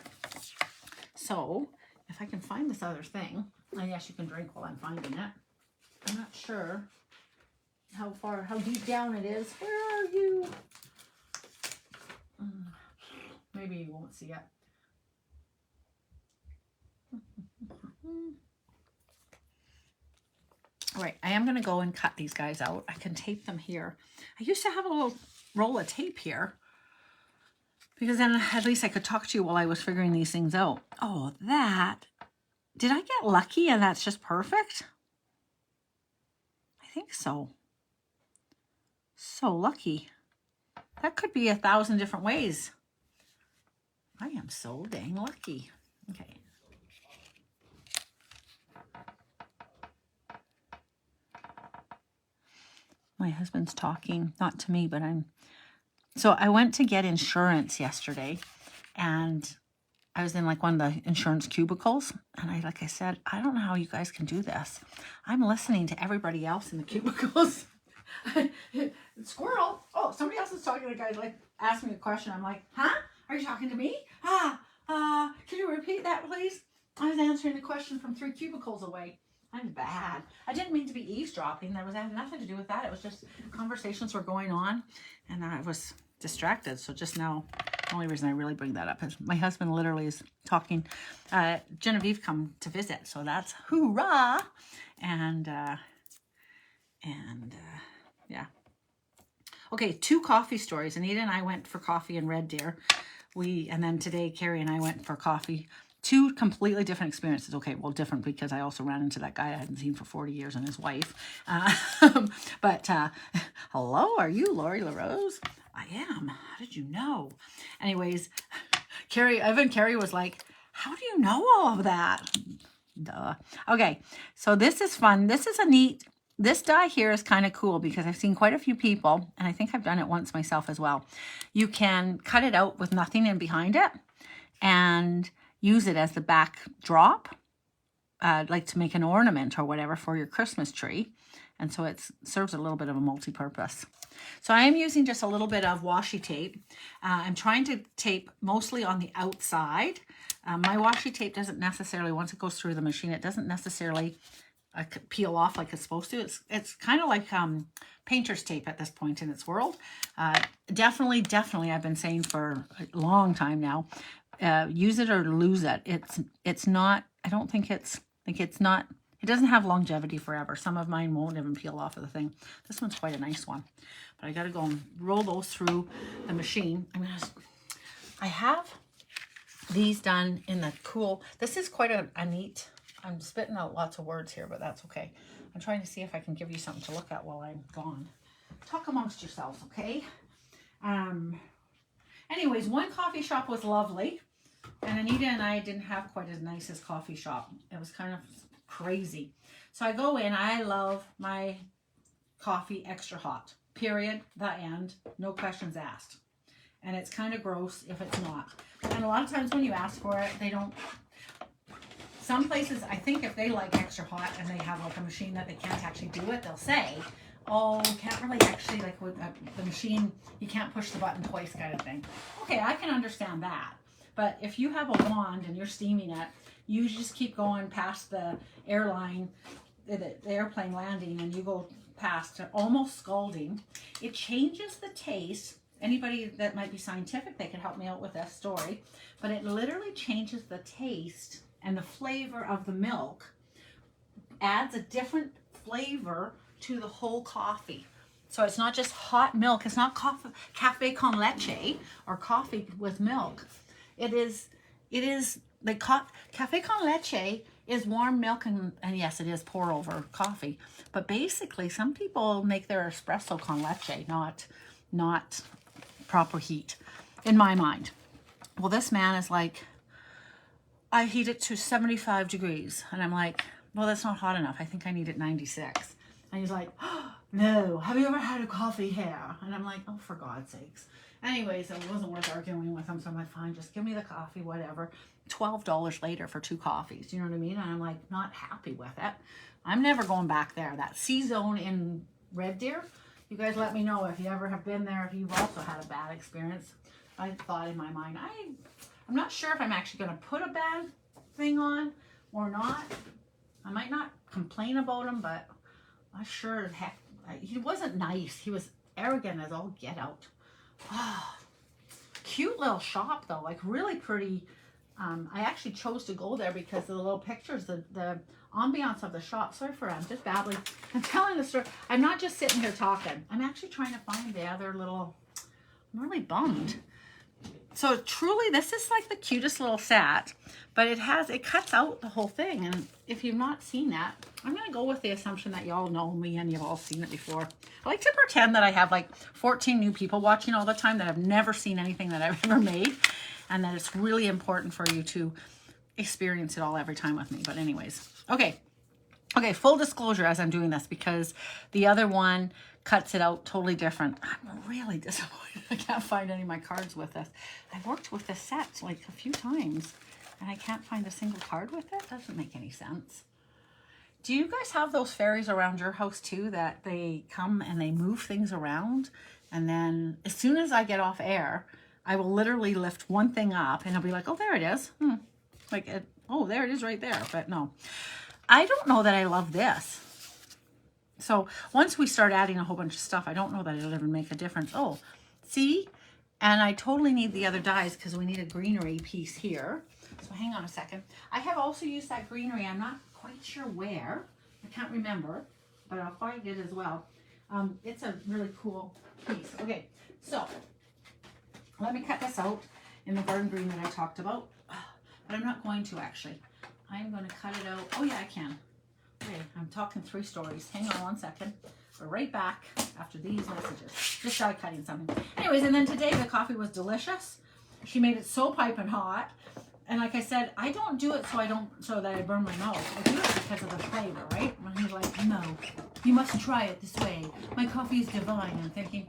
So if I can find this other thing, I guess you can drink while I'm finding it. I'm not sure how deep down it is. Where are you? Maybe you won't see it. All right, I am going to go and cut these guys out. I can tape them here. I used to have a little roll of tape here, because then at least I could talk to you while I was figuring these things out. Oh, did I get lucky and that's just perfect? I think so. So lucky. That could be 1,000 different ways. I am so dang lucky. Okay. My husband's talking, not to me, but so I went to get insurance yesterday, and I was in like one of the insurance cubicles, and like I said, I don't know how you guys can do this. I'm listening to everybody else in the cubicles. Squirrel. Oh, somebody else is talking. The guy like asked me a question. I'm like, huh? Are you talking to me? Can you repeat that, please? I was answering the question from 3 cubicles away. I'm bad. I didn't mean to be eavesdropping. That had nothing to do with that. It was just conversations were going on, and I was distracted. So just now, the only reason I really bring that up is my husband literally is talking. Genevieve come to visit, so that's hoorah! And yeah. Okay, 2 coffee stories. Anita and I went for coffee in Red Deer. And then today, Carrie and I went for coffee. 2 completely different experiences. Okay, well, different because I also ran into that guy I hadn't seen for 40 years and his wife. But hello, are you Lori LaRose? I am. How did you know? Anyways, Carrie was like, how do you know all of that? Duh. Okay, so this is fun. This is a neat, this die here is kind of cool because I've seen quite a few people, and I think I've done it once myself as well. You can cut it out with nothing in behind it and use it as the backdrop, like to make an ornament or whatever for your Christmas tree. And so it serves a little bit of a multi-purpose. So I am using just a little bit of washi tape. I'm trying to tape mostly on the outside. My washi tape doesn't necessarily, once it goes through the machine, it doesn't necessarily peel off like it's supposed to. It's kind of like painter's tape at this point in its world. Definitely, I've been saying for a long time now, use it or lose it. It's not, I don't think it's not, it doesn't have longevity forever. Some of mine won't even peel off of the thing. This one's quite a nice one, but I got to go and roll those through the machine. I have these done in the cool, this is quite a neat, I'm spitting out lots of words here, but that's okay. I'm trying to see if I can give you something to look at while I'm gone. Talk amongst yourselves, okay? Anyways, one coffee shop was lovely, and Anita and I didn't have quite as nice as coffee shop. It was kind of crazy. So I go in, I love my coffee extra hot, period, the end, no questions asked. And it's kind of gross if it's not. And a lot of times when you ask for it, they don't, some places, I think if they like extra hot and they have like a machine that they can't actually do it, they'll say, oh, can't really actually, like with the machine, you can't push the button twice kind of thing. Okay, I can understand that. But if you have a wand and you're steaming it, you just keep going past the airline, the airplane landing, and you go past almost scalding. It changes the taste. Anybody that might be scientific, they can help me out with this story. But it literally changes the taste and the flavor of the milk, adds a different flavor to the whole coffee. So it's not just hot milk. It's not cafe con leche or coffee with milk. It is the cafe con leche is warm milk, and yes, it is pour over coffee. But basically, some people make their espresso con leche, not proper heat, in my mind. Well, this man is like, I heat it to 75 degrees. And I'm like, well, that's not hot enough. I think I need it 96. And he's like, oh, no, have you ever had a coffee here? And I'm like, oh, for God's sakes. Anyways, it wasn't worth arguing with him. So I'm like, fine, just give me the coffee, whatever. $12 later for 2 coffees. You know what I mean? And I'm like, not happy with it. I'm never going back there. That C-Zone in Red Deer, you guys let me know if you ever have been there, if you've also had a bad experience. I thought in my mind, I'm not sure if I'm actually going to put a bad thing on or not. I might not complain about him, but I sure as heck, he wasn't nice. He was arrogant as all get out. Oh, cute little shop though, like really pretty. I actually chose to go there because of the little pictures, the ambiance of the shop. Sorry for I'm just babbling. I'm telling the story. I'm not just sitting here talking. I'm actually trying to find the other little, I'm really bummed. So truly, this is like the cutest little set, but it cuts out the whole thing. And if you've not seen that, I'm going to go with the assumption that y'all know me and you've all seen it before. I like to pretend that I have like 14 new people watching all the time that have never seen anything that I've ever made, and that it's really important for you to experience it all every time with me. But anyways, okay, full disclosure as I'm doing this, because the other one cuts it out totally different. I'm really disappointed. I can't find any of my cards with this. I've worked with this set like a few times and I can't find a single card with it. Doesn't make any sense. Do you guys have those fairies around your house too, that they come and they move things around, and then as soon as I get off air, I will literally lift one thing up and I'll be like, oh, there it is. Oh, there it is right there. But no, I don't know that I love this. So once we start adding a whole bunch of stuff, I don't know that it'll even make a difference. Oh, see? And I totally need the other dies because we need a greenery piece here. So hang on a second. I have also used that greenery. I'm not quite sure where. I can't remember, but I'll find it as well. It's a really cool piece. Okay, so let me cut this out in the garden green that I talked about. But I'm not going to actually. I'm going to cut it out. Oh yeah, I can. Okay, I'm talking 3 stories. Hang on one second. We're right back after these messages. Just started cutting something. Anyways, and then today the coffee was delicious. She made it so piping hot. And like I said, I don't do it so that I burn my mouth. I do it because of the flavor, right? When he's like, no, you must try it this way. My coffee is divine. I'm thinking,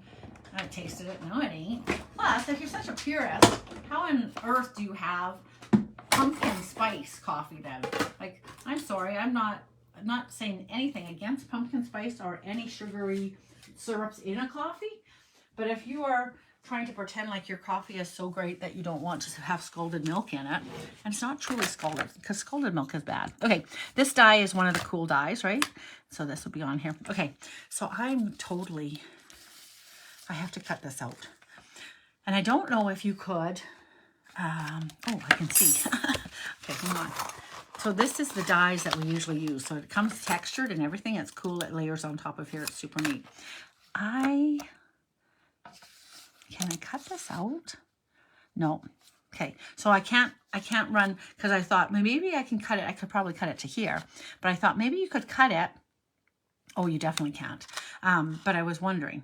I tasted it. No, it ain't. Plus, if you're such a purist, how on earth do you have pumpkin spice coffee then? Like, I'm sorry, I'm not saying anything against pumpkin spice or any sugary syrups in a coffee, but if you are trying to pretend like your coffee is so great that you don't want to have scalded milk in it, and it's not truly scalded, because scalded milk is bad. Okay, this dye is one of the cool dyes, right? So this will be on here. Okay, so I have to cut this out. And I don't know if you could, oh, I can see. Okay, hang on. So this is the dyes that we usually use. So it comes textured and everything. It's cool. It layers on top of here. It's super neat. Can I cut this out? No. Okay. So I can't run, because I thought maybe I can cut it. I could probably cut it to here, but I thought maybe you could cut it. Oh, you definitely can't. But I was wondering.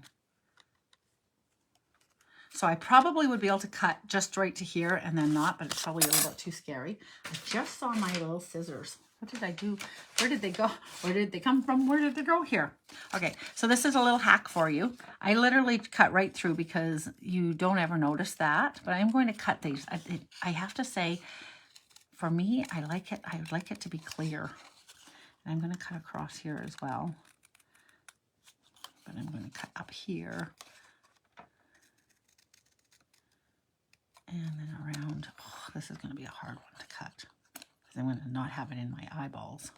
So I probably would be able to cut just right to here and then not, but it's probably a little bit too scary. I just saw my little scissors. What did I do? Where did they go? Where did they come from? Where did they go? Here. Okay, so this is a little hack for you. I literally cut right through because you don't ever notice that, but I'm going to cut these. I have to say, for me, I like it. I would like it to be clear. And I'm going to cut across here as well. But I'm going to cut up here. And then around. Oh, this is going to be a hard one to cut because I'm going to not have it in my eyeballs.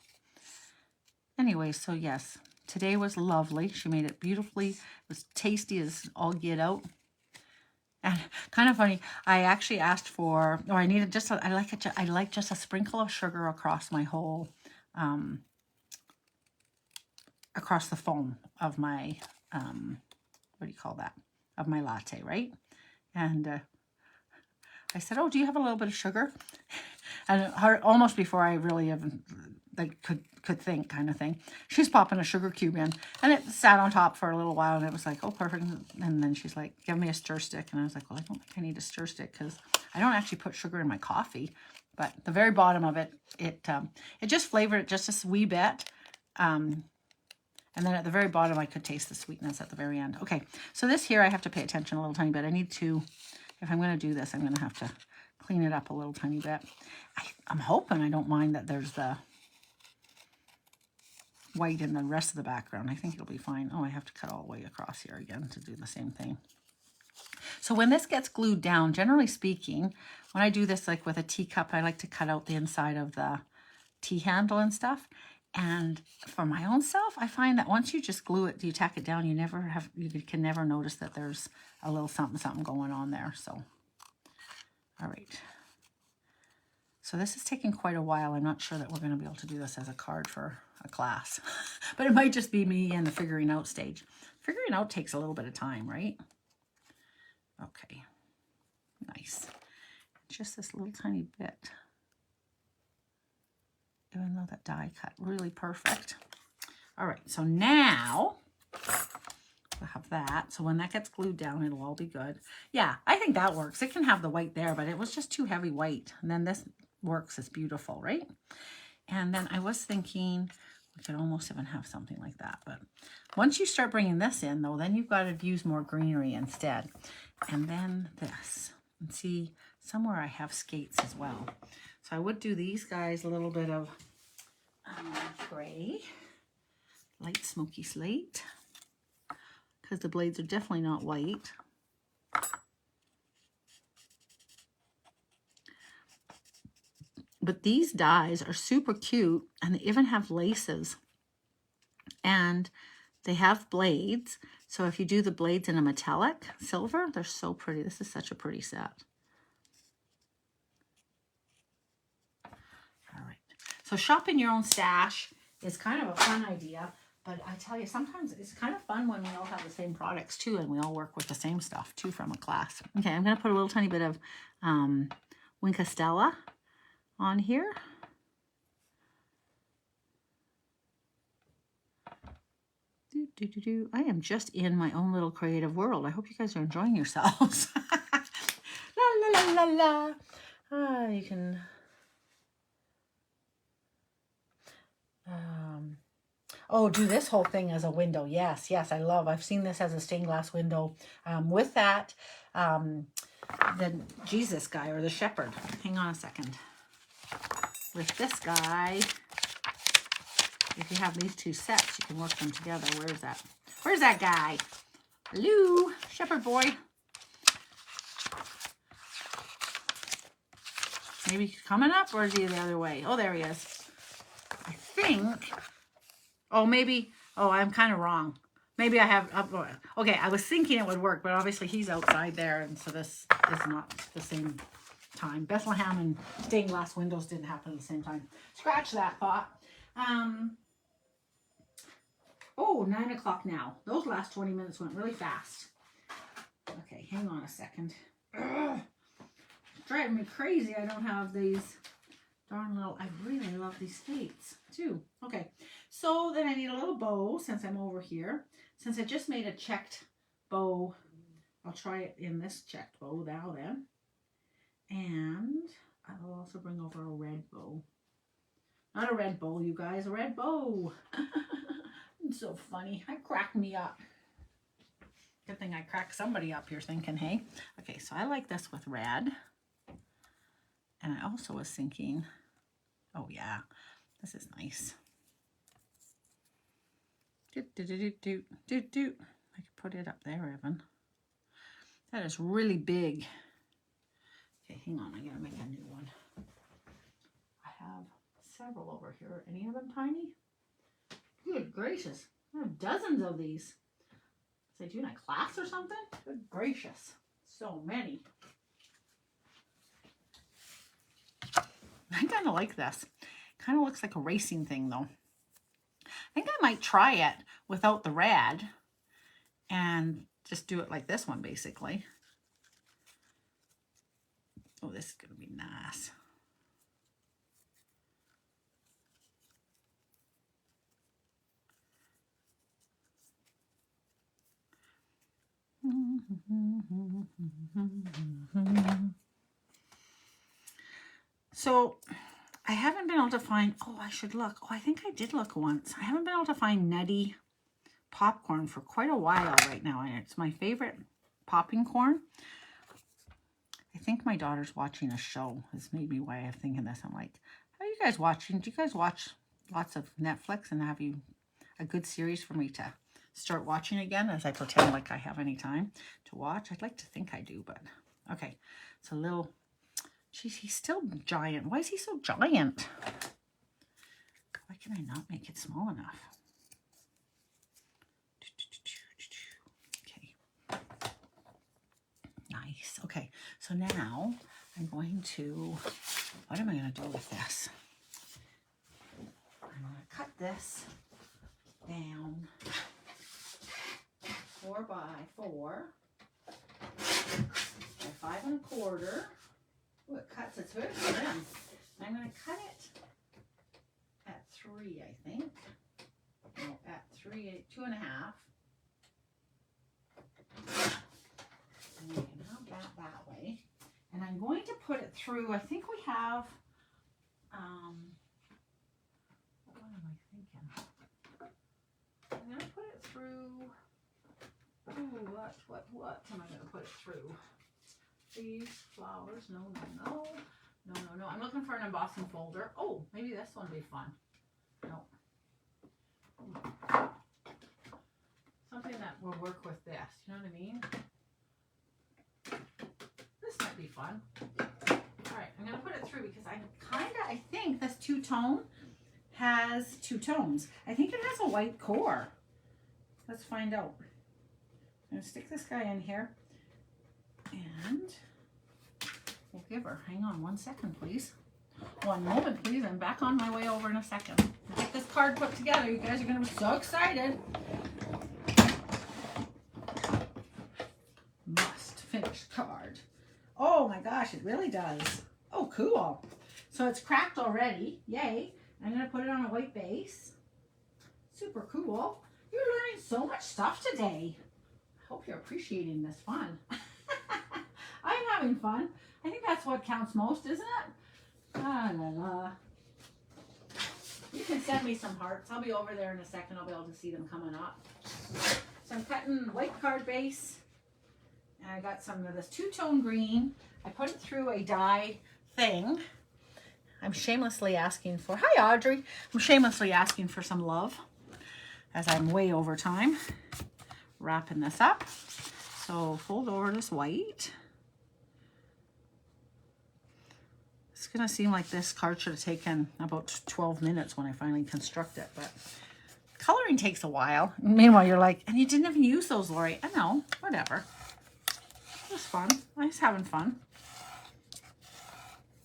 Anyway, so yes, today was lovely. She made it beautifully. It was tasty as all get out. And kind of funny, I actually asked for, or I needed just, I like just a sprinkle of sugar across my whole, across the foam of my, what do you call that? Of my latte, right? And I said, oh, do you have a little bit of sugar? And almost before I really even like could think, kind of thing, she's popping a sugar cube in, and it sat on top for a little while, and it was like, oh, perfect. And then she's like, give me a stir stick, and I was like, well, I don't think I need a stir stick because I don't actually put sugar in my coffee. But the very bottom of it, it just flavored it just a wee bit. And then at the very bottom, I could taste the sweetness at the very end. Okay, so this here, I have to pay attention a little tiny bit. I need to, if I'm going to do this, I'm going to have to clean it up a little tiny bit. I'm hoping I don't mind that there's the white in the rest of the background. I think it'll be fine. Oh, I have to cut all the way across here again to do the same thing. So when this gets glued down, generally speaking, when I do this like with a teacup, I like to cut out the inside of the tea handle and stuff. And for my own self, I find that once you just glue it, you tack it down, you can never notice that there's a little something going on there. So, all right. So this is taking quite a while. I'm not sure that we're going to be able to do this as a card for a class, but it might just be me in the figuring out stage. Figuring out takes a little bit of time, right? Okay, nice. Just this little tiny bit. Even though that die cut really perfect. All right, so now we'll have that. So when that gets glued down, it'll all be good. Yeah, I think that works. It can have the white there, but it was just too heavy white. And then this works. It's beautiful, right? And then I was thinking we could almost even have something like that. But once you start bringing this in, though, then you've got to use more greenery instead. And then this. And see, somewhere I have skates as well. So I would do these guys a little bit of gray, light smoky slate, because the blades are definitely not white. But these dies are super cute, and they even have laces, and they have blades. So if you do the blades in a metallic silver, they're so pretty. This is such a pretty set. So shopping your own stash is kind of a fun idea, but I tell you, sometimes it's kind of fun when we all have the same products too, and we all work with the same stuff too from a class. Okay, I'm going to put a little tiny bit of Winkastella on here. I am just in my own little creative world. I hope you guys are enjoying yourselves. La la la la la. Ah, you can... oh, do this whole thing as a window. Yes, yes, I've seen this as a stained glass window. With that, the Jesus guy or the shepherd. Hang on a second. With this guy, if you have these two sets, you can work them together. Where is that? Where's that guy? Hello, shepherd boy. Maybe he's coming up, or is he the other way? Oh, there he is. I think... oh, maybe, oh, I'm kind of wrong. Maybe I have, okay, I was thinking it would work, but obviously he's outside there, and so this is not the same time. Bethlehem and stained glass windows didn't happen at the same time. Scratch that thought. Oh, 9 o'clock now. Those last 20 minutes went really fast. Okay, hang on a second. Ugh. It's driving me crazy I don't have these darn little, I really love these skates too. Okay, so then I need a little bow since I'm over here. Since I just made a checked bow, I'll try it in this checked bow now then. And I will also bring over a red bow. Not a red bow, you guys, a red bow. It's so funny. I cracked me up. Good thing I cracked somebody up, you're thinking, hey? Okay, so I like this with red. And I also was thinking, oh yeah, this is nice. I could put it up there even. That is really big. Okay, hang on, I gotta make a new one. I have several over here. Any of them tiny? Good gracious, I have dozens of these. Was I doing a class or something? Good gracious, so many. I kind of like this. Kind of looks like a racing thing though. I think I might try it without the red and just do it like this one basically. Oh, this is gonna be nice. So I haven't been able to find, oh, I should look. Oh, I think I did look once. I haven't been able to find nutty popcorn for quite a while right now, and it's my favorite popping corn. I think my daughter's watching a show. This may be why I'm thinking this. I'm like, how are you guys watching? Do you guys watch lots of Netflix, and have you a good series for me to start watching again as I pretend like I have any time to watch? I'd like to think I do, but okay. It's a little, geez, he's still giant. Why is he so giant? Why can I not make it small enough? Okay. Nice. Okay, so now I'm going to, what am I going to do with this? I'm going to cut this down 4 by 4 by 5 1/4. Oh, it cuts, it's very thin. I'm going to cut it at 3, I think. No, at 3, 2 1/2. And we can have that way. And I'm going to put it through, I think we have, what am I thinking? I'm going to put it through, ooh, what am I going to put it through? These flowers, no. I'm looking for an embossing folder. Oh, maybe this one would be fun. No. Something that will work with this, you know what I mean? This might be fun. All right, I'm gonna put it through because I think this two-tone has 2 tones. I think it has a white core. Let's find out. I'm gonna stick this guy in here and we'll give her, hang on 1 second, please. 1 moment, please. I'm back on my way over in a second. I'll get this card put together. You guys are gonna be so excited. Must finish card. Oh my gosh, it really does. Oh, cool. So it's cracked already. Yay. I'm going to put it on a white base. Super cool. You're learning so much stuff today. I hope you're appreciating this fun. I'm having fun. I think that's what counts most, isn't it? La la la. You can send me some hearts. I'll be over there in a second. I'll be able to see them coming up. So I'm cutting white card base. And I got some of this two-tone green. I put it through a die thing. I'm shamelessly asking for, hi Audrey. I'm shamelessly asking for some love as I'm way over time. Wrapping this up. So fold over this white. It's gonna seem like this card should have taken about 12 minutes when I finally construct it, but coloring takes a while. Meanwhile, you're like, and you didn't even use those, Lori. I know, whatever. It was fun. I was having fun.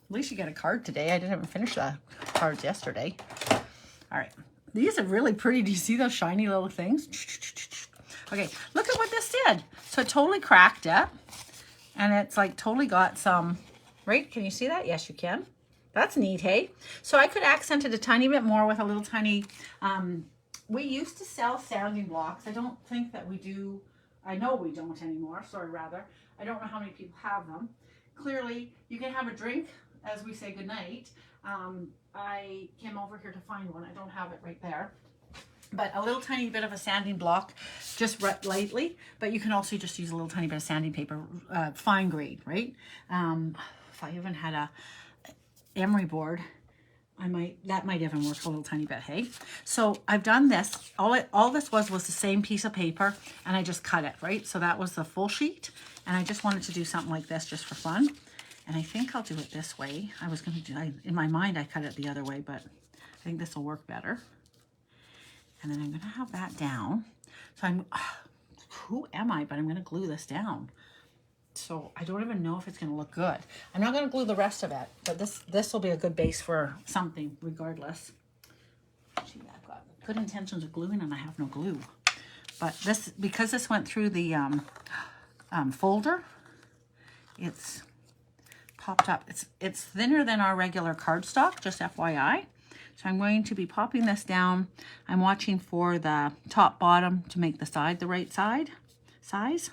At least you get a card today. I didn't even finish the cards yesterday. All right. These are really pretty. Do you see those shiny little things? Okay, look at what this did. So it totally cracked it. And it's like totally got some, right? Can you see that? Yes, you can. That's neat, hey? So I could accent it a tiny bit more with a little tiny, we used to sell sanding blocks. I don't think that we do. I know we don't anymore. Sorry, rather. I don't know how many people have them. Clearly, you can have a drink as we say goodnight. I came over here to find one. I don't have it right there. But a little tiny bit of a sanding block, just lightly. But you can also just use a little tiny bit of sanding paper, fine grade, right? If I even had a emery board, that might even work a little tiny bit, hey? So I've done this. All this was the same piece of paper, and I just cut it, right? So that was the full sheet, and I just wanted to do something like this just for fun. And I think I'll do it this way. I was going to do, in my mind, I cut it the other way, but I think this will work better. And then I'm going to have that down. So who am I? But I'm going to glue this down. So I don't even know if it's going to look good. I'm not going to glue the rest of it, but this will be a good base for something regardless. Gee, I've got good intentions of gluing and I have no glue. But this, because this went through the folder, it's popped up. It's thinner than our regular cardstock, just FYI. So I'm going to be popping this down. I'm watching for the top bottom to make the side the right size.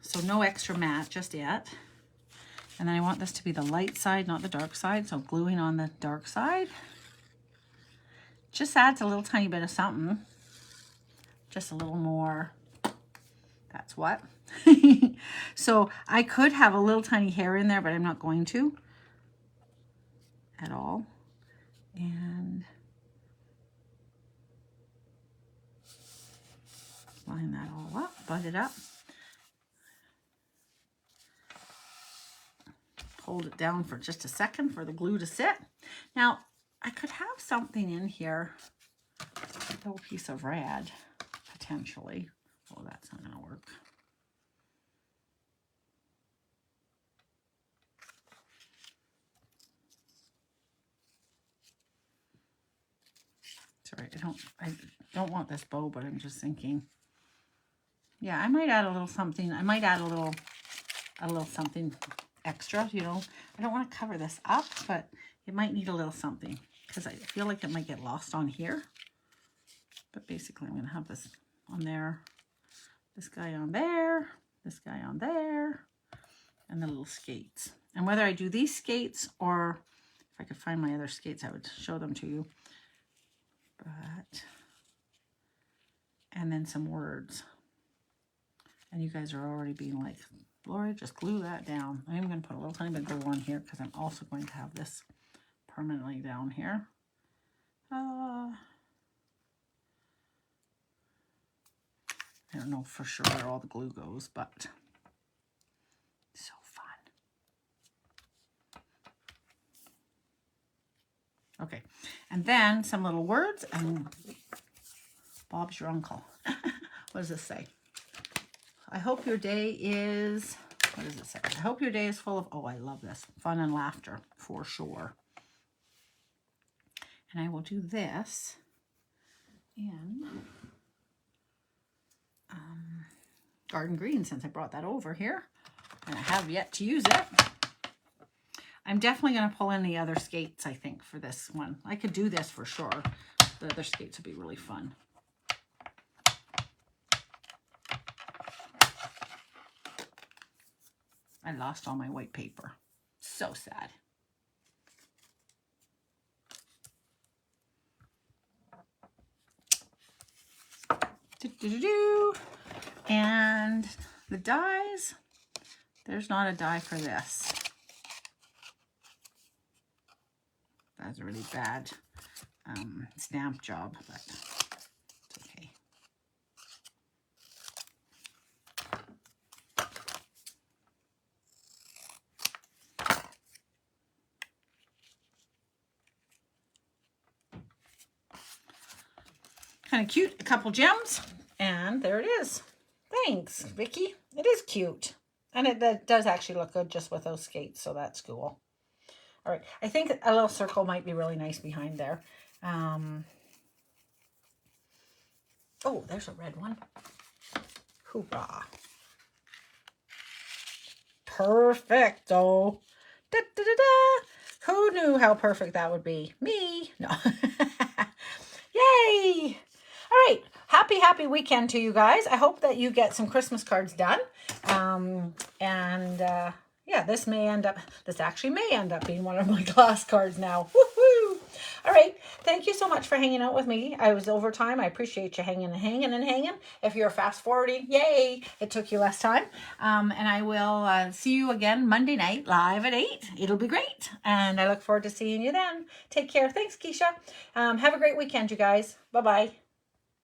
So no extra mat just yet. And then I want this to be the light side, not the dark side. So gluing on the dark side. Just adds a little tiny bit of something. Just a little more. That's what. So I could have a little tiny hair in there, but I'm not going to at all. And line that all up, butt it up. Hold it down for just a second for the glue to sit. Now, I could have something in here, a little piece of red, potentially. Oh, that's not going to work. Sorry, I don't want this bow, but I'm just thinking. Yeah, I might add a little something. I might add a little something extra, you know. I don't want to cover this up, but it might need a little something because I feel like it might get lost on here. But basically, I'm going to have this on there, this guy on there, this guy on there, and the little skates. And whether I do these skates or if I could find my other skates, I would show them to you. But, and then some words. And you guys are already being like, Lori, just glue that down. I'm going to put a little tiny bit of glue on here because I'm also going to have this permanently down here. I don't know for sure where all the glue goes, but so fun. Okay, and then some little words, and Bob's your uncle. What does this say? I hope your day is, what does it say? I hope your day is full of, oh, I love this, fun and laughter, for sure. And I will do this in garden green, since I brought that over here. And I have yet to use it. I'm definitely going to pull in the other skates, I think, for this one. I could do this for sure. The other skates would be really fun. I lost all my white paper. So sad. And the dies, there's not a die for this. That's a really bad stamp job, but it's okay. Kind of cute, a couple gems, and there it is. Thanks, Vicky. It is cute. And it does actually look good just with those skates, so that's cool. All right, I think a little circle might be really nice behind there. Oh, there's a red one. Hoorah. Perfecto. Da, da, da, da. Who knew how perfect that would be? Me. No. Yay. All right. Happy weekend to you guys. I hope that you get some Christmas cards done. Yeah, this actually may end up being one of my class cards now. Woohoo! All right. Thank you so much for hanging out with me. I was over time. I appreciate you hanging. If you're fast forwarding, yay, it took you less time. And I will see you again Monday night live at 8. It'll be great. And I look forward to seeing you then. Take care. Thanks, Keisha. Have a great weekend, you guys. Bye-bye.